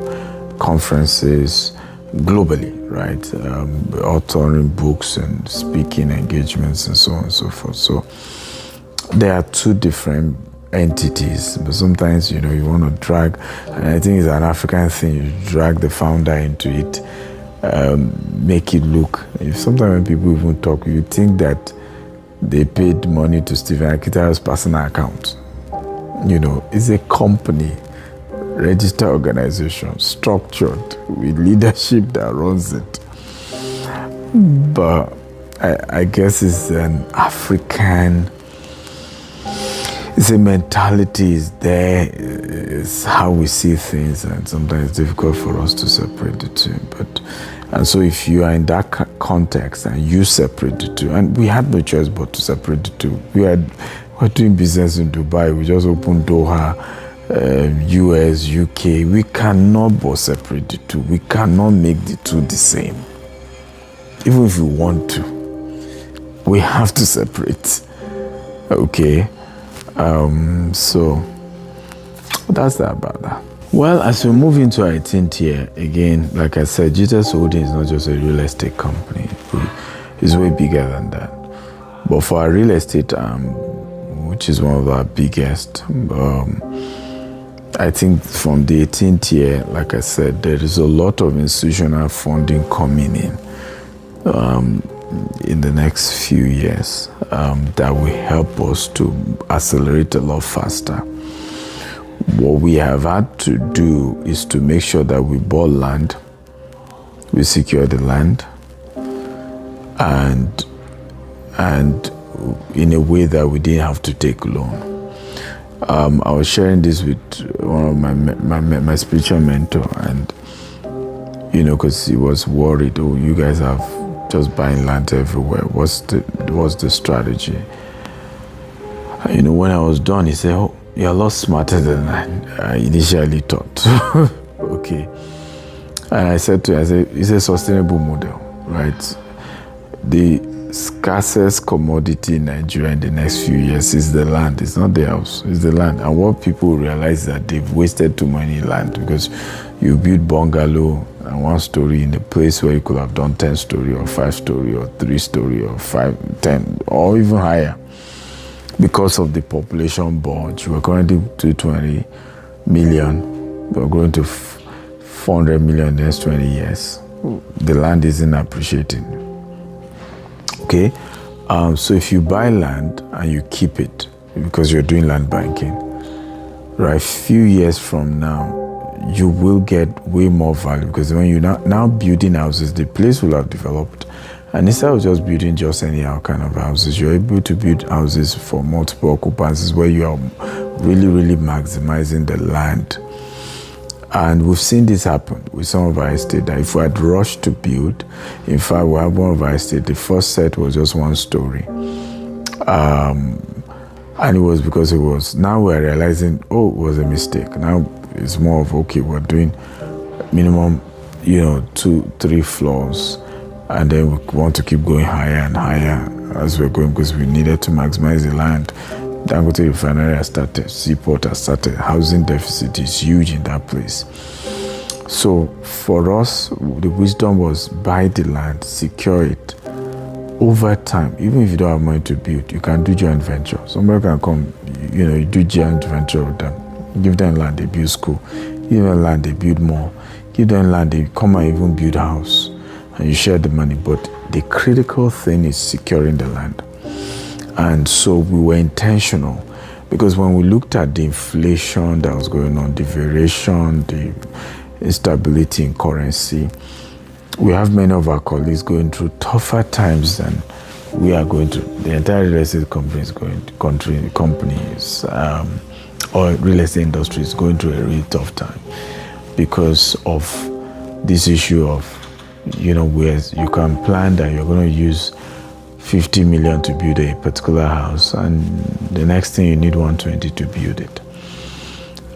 conferences, globally, right? Authoring books and speaking engagements and so on and so forth. So there are two different entities, but sometimes you want to drag, and I think it's an African thing, you drag the founder into it, make it look, sometimes when people even talk, you think that they paid money to Stephen Akintayo's personal account. It's a company, registered organization, structured with leadership that runs it. But I guess it's an African, it's a mentality, is there, it's how we see things, and sometimes it's difficult for us to separate the two. And so if you are in that context and you separate the two, and we had no choice but to separate the two. We're doing business in Dubai, we just opened Doha, US, UK. We cannot but separate the two. We cannot make the two the same. Even if we want to, we have to separate. Okay? So that's that about that. Well, as we move into our 18th year, again, like I said, Gtext Holdings is not just a real estate company. It's way bigger than that. But for our real estate, which is one of our biggest, I think from the 18th year, like I said, there is a lot of institutional funding coming in the next few years that will help us to accelerate a lot faster. What we have had to do is to make sure that we bought land, we secure the land, and in a way that we didn't have to take loan. I was sharing this with one of my spiritual mentor, and because he was worried, oh, you guys have just buying land everywhere. What's the strategy? When I was done, he said, oh, you're a lot smarter than I initially thought. Okay. And I said to him, it's a sustainable model, right? The scarcest commodity in Nigeria in the next few years is the land. It's not the house, it's the land. And what people realize is that they've wasted too many land, because you build bungalow and 1 story in a place where you could have done 10 story or 5 story or 3 story or 5, 10 or even higher. Because of the population bulge, we're currently 220 million. We're going to 400 million in the next 20 years. The land isn't appreciating. Okay? So if you buy land and you keep it, because you're doing land banking, right, a few years from now, you will get way more value, because when you're now building houses, the place will have developed. And instead of just building just anyhow kind of houses, you're able to build houses for multiple occupancies where you are really, really maximizing the land. And we've seen this happen with some of our estate, that if we had rushed to build, in fact, we have one of our estate, the first set was just 1 story. And it was because now we're realizing, oh, it was a mistake. Now It's more of, okay, we're doing minimum, 2-3 floors, and then we want to keep going higher and higher as we're going, because we needed to maximize the land. Dangote Refinery has started, Seaport has started, housing deficit is huge in that place. So for us, the wisdom was buy the land, secure it. Over time, even if you don't have money to build, you can do joint venture. Somebody can come, you do joint venture with them. Give them land, they build school. Give them land, they build more. Give them land, they come and even build a house. And you share the money. But the critical thing is securing the land. And so we were intentional, because when we looked at the inflation that was going on, the variation, the instability in currency, we have many of our colleagues going through tougher times than we are going through. The entire real estate companies or real estate industry is going through a really tough time because of this issue of, where you can plan that you're going to use 50 million to build a particular house, and the next thing you need 120 to build it.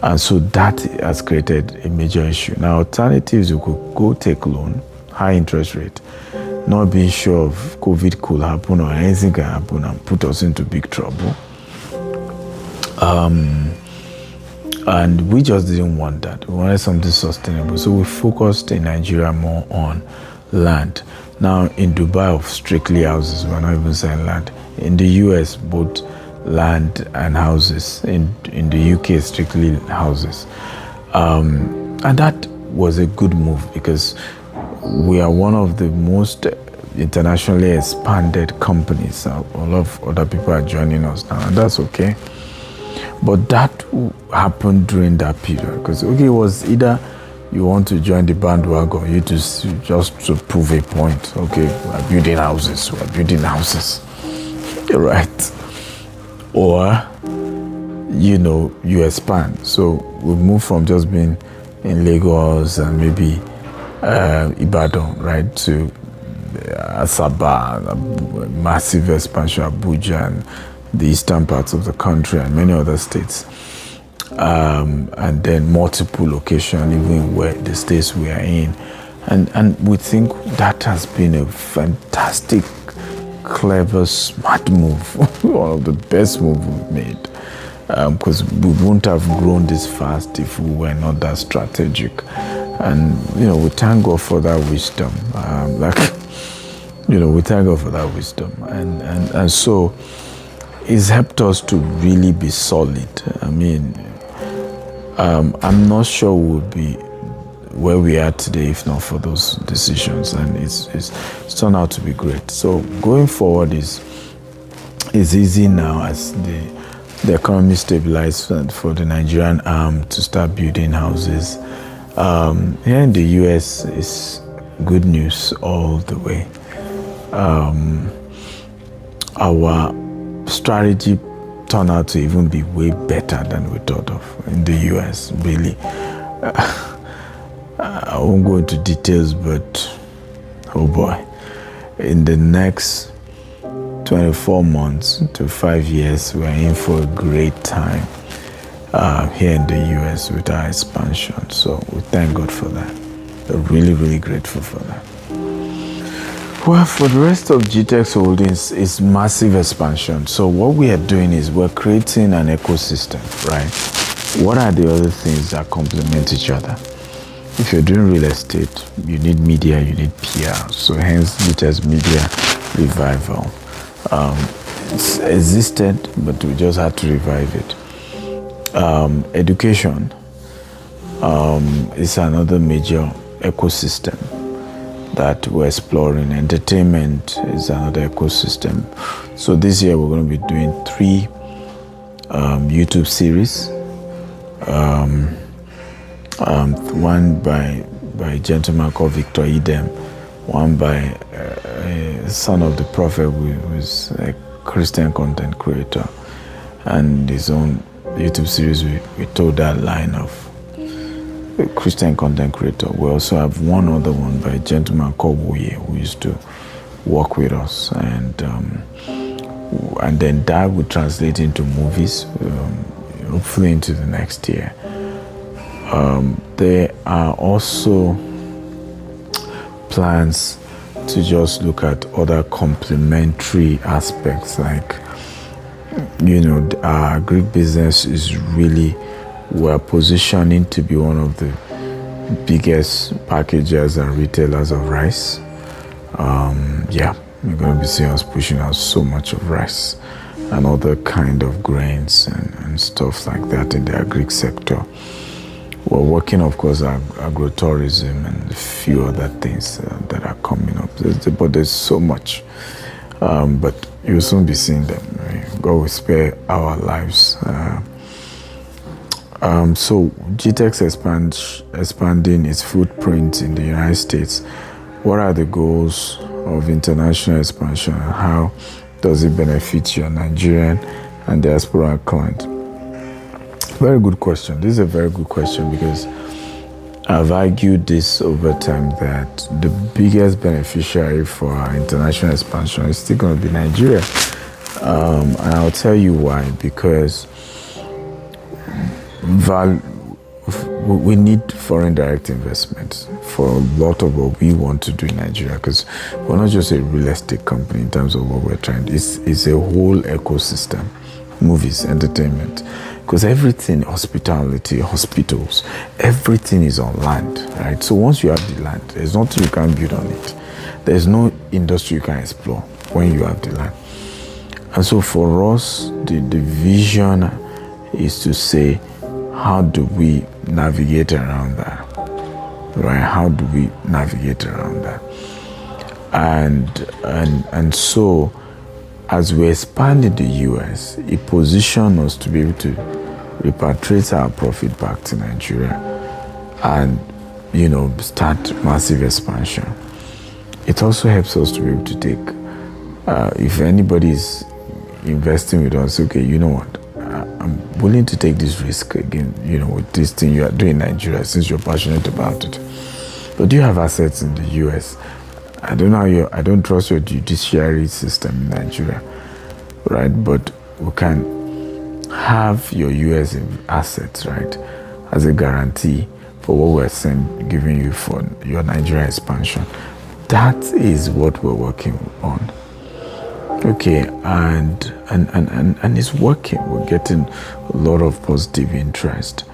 And so that has created a major issue. Now, alternatives, you could go take loan, high interest rate, not being sure if COVID could happen or anything can happen and put us into big trouble. And we just didn't want that. We wanted something sustainable. So we focused in Nigeria more on land. Now in Dubai, strictly houses. We're not even saying land. In the US, both land and houses. In the UK, strictly houses. And that was a good move, because we are one of the most internationally expanded companies. A lot of other people are joining us now, and that's okay. But that happened during that period, because it was either you want to join the bandwagon, you just to prove a point. Okay, we're building houses, right? Or you expand. So we move from just being in Lagos and maybe Ibadan, right, to Asaba, massive expansion, Abuja, and the eastern parts of the country and many other states, and then multiple locations, even where the states we are in, and we think that has been a fantastic, clever, smart move, one of the best moves we've made, because we wouldn't have grown this fast if we were not that strategic. And we thank God for that wisdom. We thank God for that wisdom, and so it's helped us to really be solid. I mean, I'm not sure we'll be where we are today if not for those decisions, and it's turned out to be great. So going forward is easy now as the economy stabilizes for the Nigerian arm to start building houses. Here in the US, it's good news all the way. Our strategy turned out to even be way better than we thought of in the US, really. I won't go into details, but oh boy, in the next 24 months to 5 years, we're in for a great time here in the US with our expansion. So we thank God for that. We're really, really grateful for that. Well, for the rest of Gtext Holdings, it's massive expansion. So what we are doing is we're creating an ecosystem, right? What are the other things that complement each other? If you're doing real estate, you need media, you need PR. So hence Gtext Media Revival. It's existed, but we just had to revive it. Education is another major ecosystem that we're exploring. Entertainment is another ecosystem. So this year we're going to be doing 3 YouTube series. One by a gentleman called Victor Idem, one by a son of the prophet who is a Christian content creator, and his own YouTube series we told that line of a Christian content creator. We also have one other one by a gentleman called Woye who used to work with us, and then that would translate into movies, hopefully into the next year. There are also plans to just look at other complementary aspects, like, our Greek business is really, we're positioning to be one of the biggest packagers and retailers of rice. We're going to be seeing us pushing out so much of rice and other kind of grains and stuff like that in the agri sector. We're working, of course, agro-tourism and a few other things that are coming up. But there's so much. But you'll soon be seeing them. Right? God will spare our lives. So Gtext expanding its footprint in the United States. What are the goals of international expansion, and how does it benefit your Nigerian and diaspora client? Very good question. This is a very good question, because I've argued this over time that the biggest beneficiary for our international expansion is still going to be Nigeria. And I'll tell you why. Because we need foreign direct investment for a lot of what we want to do in Nigeria, because we're not just a real estate company in terms of what we're trying. It's a whole ecosystem, movies, entertainment, because everything, hospitality, hospitals, everything is on land, right? So once you have the land, there's nothing you can build on it. There's no industry you can explore when you have the land. And so for us, the vision is to say, how do we navigate around that, right? How do we navigate around that? And so, as we expand in the US, it positions us to be able to repatriate our profit back to Nigeria and, start massive expansion. It also helps us to be able to take, if anybody is investing with us, okay, you know what? I'm willing to take this risk again, with this thing you are doing in Nigeria, since you're passionate about it. But do you have assets in the US? I don't trust your judiciary system in Nigeria, right? But we can have your US assets, right, as a guarantee for what we're giving you for your Nigeria expansion. That is what we're working on. Okay, and it's working. We're getting a lot of positive interest.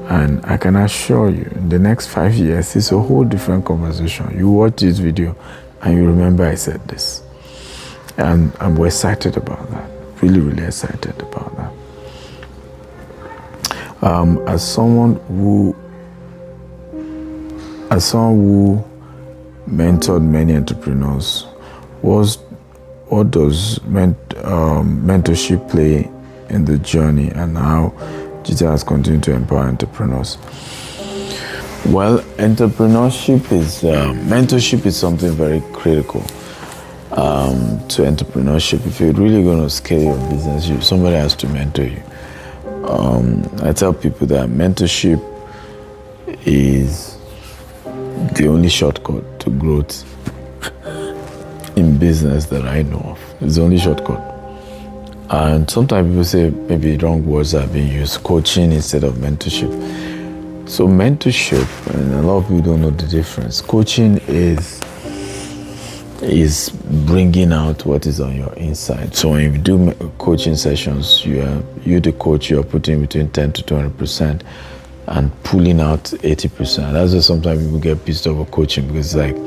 And I can assure you, in the next 5 years, it's a whole different conversation. You watch this video and you remember I said this. And we're excited about that. Really, really excited about that. As someone who mentored many entrepreneurs, what does mentorship play in the journey, and how GT has continued to empower entrepreneurs? Well, mentorship is something very critical to entrepreneurship. If you're really going to scale your business, somebody has to mentor you. I tell people that mentorship is the only shortcut to growth in business that I know of. It's the only shortcut. And sometimes people say maybe wrong words are being used, coaching instead of mentorship. So mentorship, and a lot of people don't know the difference. Coaching is bringing out what is on your inside. So when you do coaching sessions, you the coach, you're putting between 10 to 20% and pulling out 80%. That's why sometimes people get pissed off with coaching, because it's like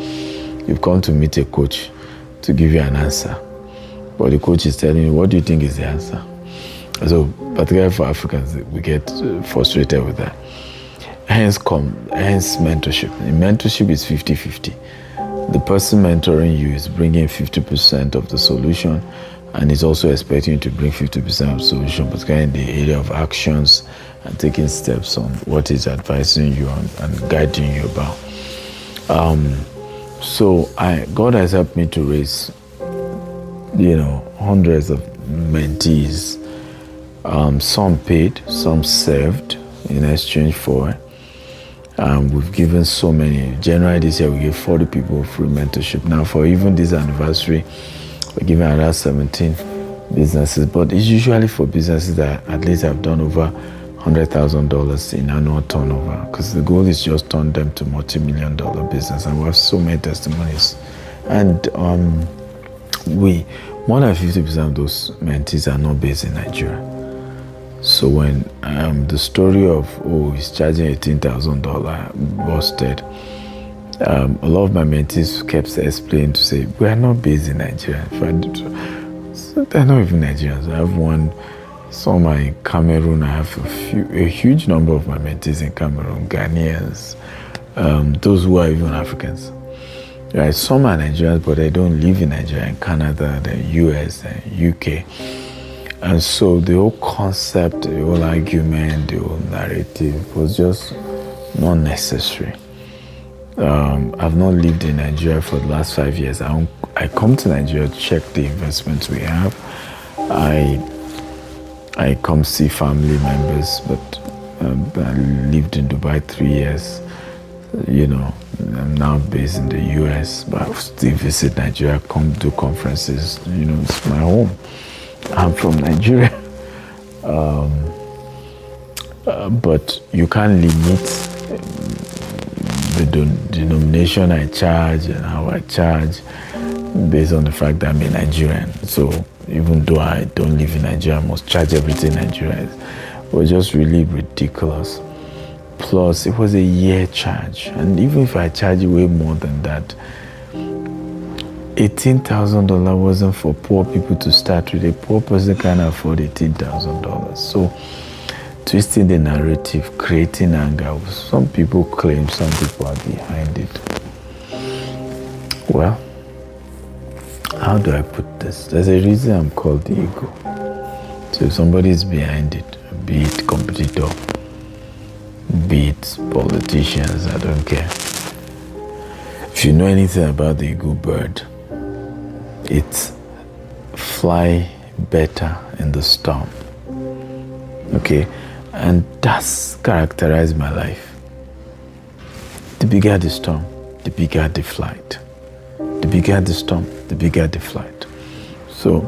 you've come to meet a coach to give you an answer, but the coach is telling you, what do you think is the answer? So particularly for Africans, we get frustrated with that. Hence mentorship. In mentorship is 50-50. The person mentoring you is bringing 50% of the solution, and is also expecting you to bring 50% of the solution, particularly in the area of actions and taking steps on what is advising you on and guiding you about. So God has helped me to raise, hundreds of mentees. Some paid, some served in exchange for. We've given so many. January this year, we gave 40 people free mentorship. Now, for even this anniversary, we're giving another 17 businesses. But it's usually for businesses that at least have done over $100,000 in annual turnover, because the goal is just turn them to multi-million-dollar business. And we have so many testimonies. And more than 50% of those mentees are not based in Nigeria. So when the story of, he's charging $18,000 busted, a lot of my mentees kept explaining to say, we are not based in Nigeria. In fact, they're not even Nigerians. I have some are in Cameroon. I have a huge number of my mentees in Cameroon, Ghanaians, those who are even Africans. Right, some are Nigerians, but they don't live in Nigeria, in Canada, the US, the UK. And so the whole concept, the whole argument, the whole narrative was just not necessary. I've not lived in Nigeria for the last 5 years. I come to Nigeria to check the investments we have. I come see family members, but I lived in Dubai 3 years. I'm now based in the US, but I still visit Nigeria, come do conferences. It's my home. I'm from Nigeria. But you can't limit the denomination I charge and how I charge based on the fact that I'm a Nigerian. So even though I don't live in Nigeria, I must charge everything Nigerian. It was just really ridiculous. Plus, it was a year charge. And even if I charge way more than that, $18,000 wasn't for poor people to start with. A poor person can't afford $18,000. So, twisting the narrative, creating anger. Some people claim, some people are behind it. Well, how do I put this? There's a reason I'm called the ego. So if somebody is behind it, be it competitor, be it politicians, I don't care. If you know anything about the ego bird, it's fly better in the storm. Okay? And that's characterized my life. The bigger the storm, the bigger the flight. The bigger the storm, the bigger the flight. So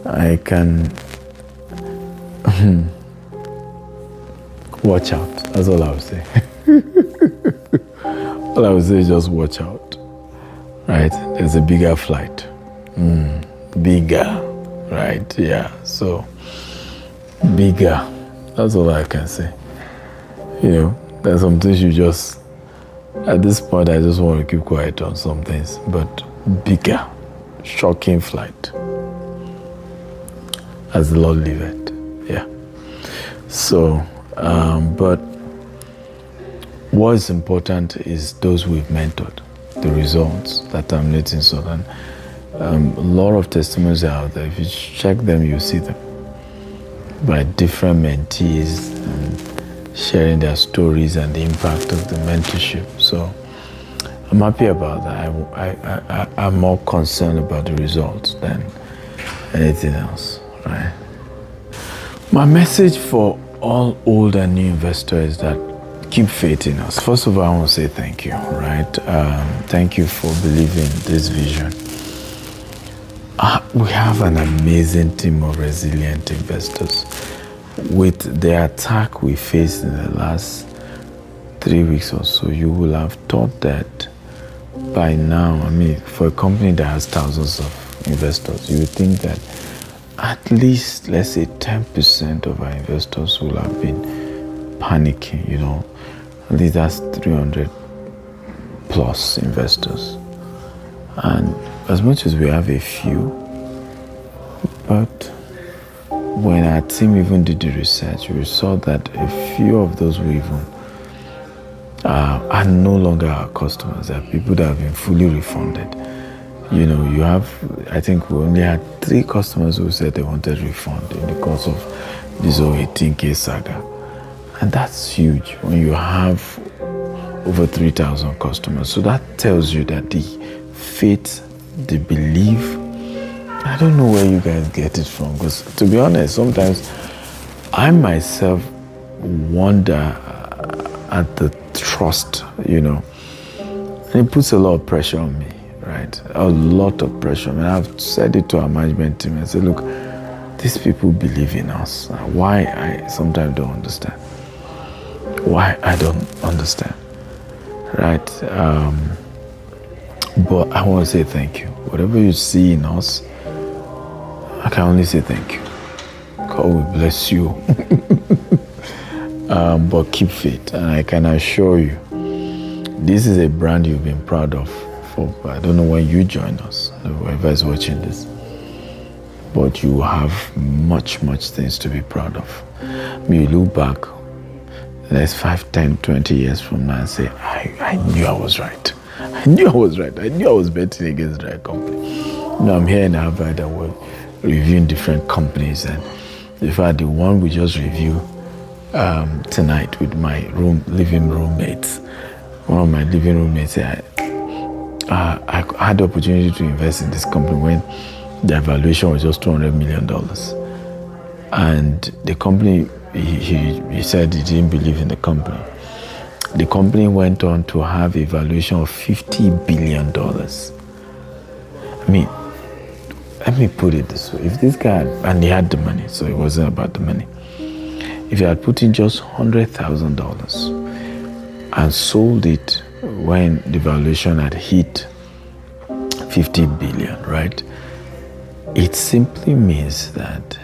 I can watch out. That's all I would say. All I would say is just watch out. Right? There's a bigger flight. Bigger. Right? Yeah. So bigger. That's all I can say. There's some things you just, at this point, I just want to keep quiet on some things. But bigger, shocking flight. As the Lord liveth. Yeah. So, but what is important is those we've mentored, the results that terminate in Southern. A lot of testimonies are out there. If you check them, you see them. By different mentees and sharing their stories and the impact of the mentorship. So I'm happy about that. I'm more concerned about the results than anything else, right? My message for all old and new investors is that keep faith in us. First of all, I want to say thank you, right? Thank you for believing this vision. We have an amazing team of resilient investors. With the attack we faced in the last 3 weeks or so, you will have thought that by now, for a company that has thousands of investors, you would think that at least, let's say 10% of our investors will have been panicking, At least that's 300 plus investors. And as much as we have a few, but when our team even did the research, we saw that a few of those we even are no longer our customers. They are people that have been fully refunded. I think we only had 3 customers who said they wanted refund in the course of this whole 18K saga. And that's huge when you have over 3,000 customers. So that tells you that the faith, the belief, I don't know where you guys get it from, because to be honest, sometimes I myself wonder at the trust, and it puts a lot of pressure on me, right? A lot of pressure. I've said it to our management team. I said, look, these people believe in us. Why, I sometimes don't understand. Why, I don't understand. Right? But I want to say thank you. Whatever you see in us, I can only say thank you. God will bless you. But keep faith, and I can assure you, this is a brand you've been proud of. I don't know when you join us, whoever is watching this, but you have much things to be proud of. You look back the next 5, 10, 20 years from now and say, I knew I was right. I knew I was right. I knew I was betting against the right company. Now I'm here in Harvard and we're reviewing different companies, and in fact, the one we just reviewed tonight with my living roommates. One of my living roommates said, I had the opportunity to invest in this company when the valuation was just $200 million. And the company, he said he didn't believe in the company. The company went on to have a valuation of $50 billion. I mean, let me put it this way. If this guy, and he had the money, so it wasn't about the money. If he had put in just $100,000 and sold it when the valuation had hit 50 billion, right? It simply means that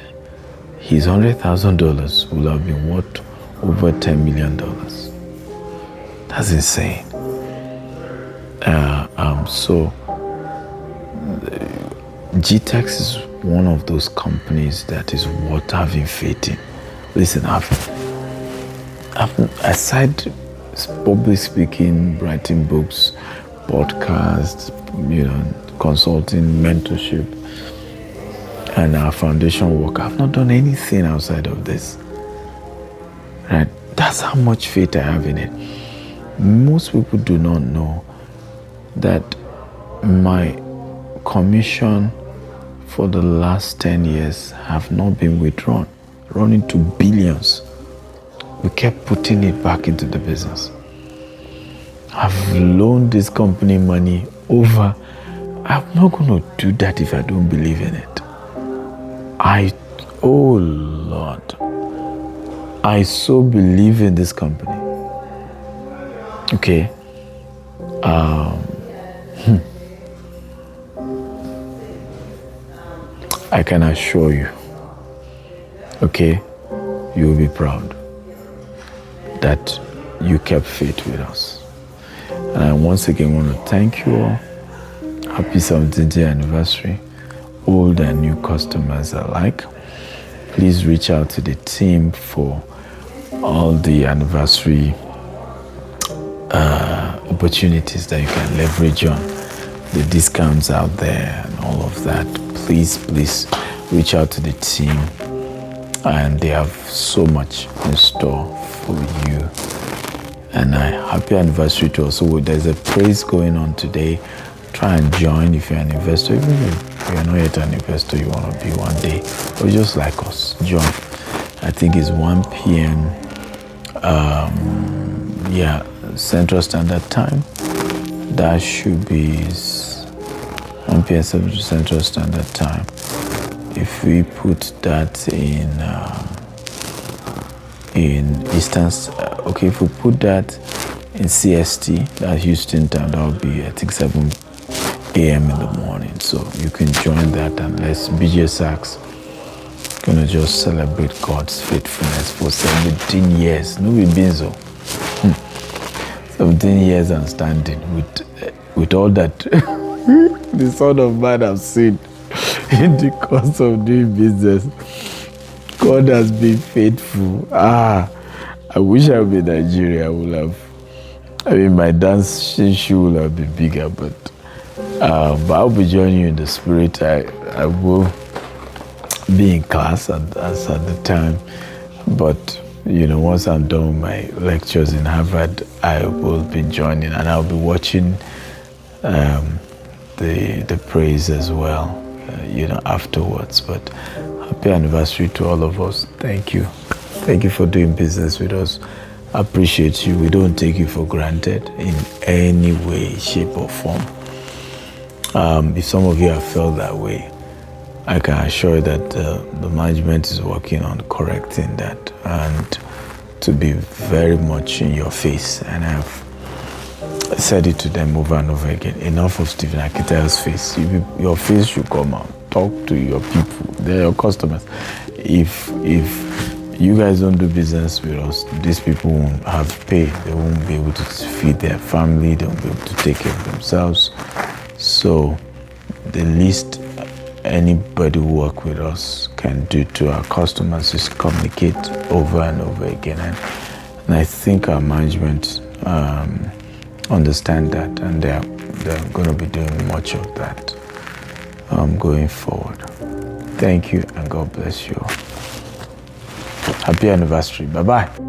his $100,000 will have been worth over $10 million. That's insane. So Gtext is one of those companies that is worth having faith in. Listen, aside public speaking, writing books, podcasts, consulting, mentorship, and our foundation work, I've not done anything outside of this. Right? That's how much faith I have in it. Most people do not know that my commission for the last 10 years have not been withdrawn, running to billions. We kept putting it back into the business. I've loaned this company money over. I'm not going to do that if I don't believe in it. Oh Lord, I so believe in this company. Okay. I can assure you, okay, you'll be proud that you kept faith with us. And I once again want to thank you all. Happy 17th anniversary, old and new customers alike. Please reach out to the team for all the anniversary opportunities that you can leverage on, the discounts out there and all of that. Please reach out to the team, and they have so much in store for you. And happy anniversary to us. So there's a praise going on today. Try and join if you're an investor. Even if you're not yet an investor, you want to be one day, or just like us, join. I think it's 1 p.m. Central Standard Time. That should be 1 p.m. Central Standard Time. If we put that in Eastern, if we put that in CST, that's Houston time, that would be, I think, 7 a.m. in the morning. So you can join that, and let's BJ Sachs gonna just celebrate God's faithfulness for 17 years. No, we've been so 17 years and standing with all that the Son of Man have seen in the course of doing business. God has been faithful. I wish I would be Nigeria. My dancing shoe would have been bigger, but I'll be joining you in the spirit. I will be in class at the time, but once I'm done with my lectures in Harvard, I will be joining, and I'll be watching the praise as well, afterwards. But happy anniversary to all of us. Thank you for doing business with us. I appreciate you. We don't take you for granted in any way, shape, or form. If some of you have felt that way, I can assure you that the management is working on correcting that and to be very much in your face. And I've said it to them over and over again. Enough of Stephen Akintayo's face. Your face should come out. Talk to your people. They're your customers. If you guys don't do business with us, these people won't have pay. They won't be able to feed their family. They won't be able to take care of themselves. So the least anybody who work with us can do to our customers is communicate over and over again. And I think our management understand that, and they're going to be doing much of that going forward. Thank you, and God bless you. Happy anniversary. Bye-bye.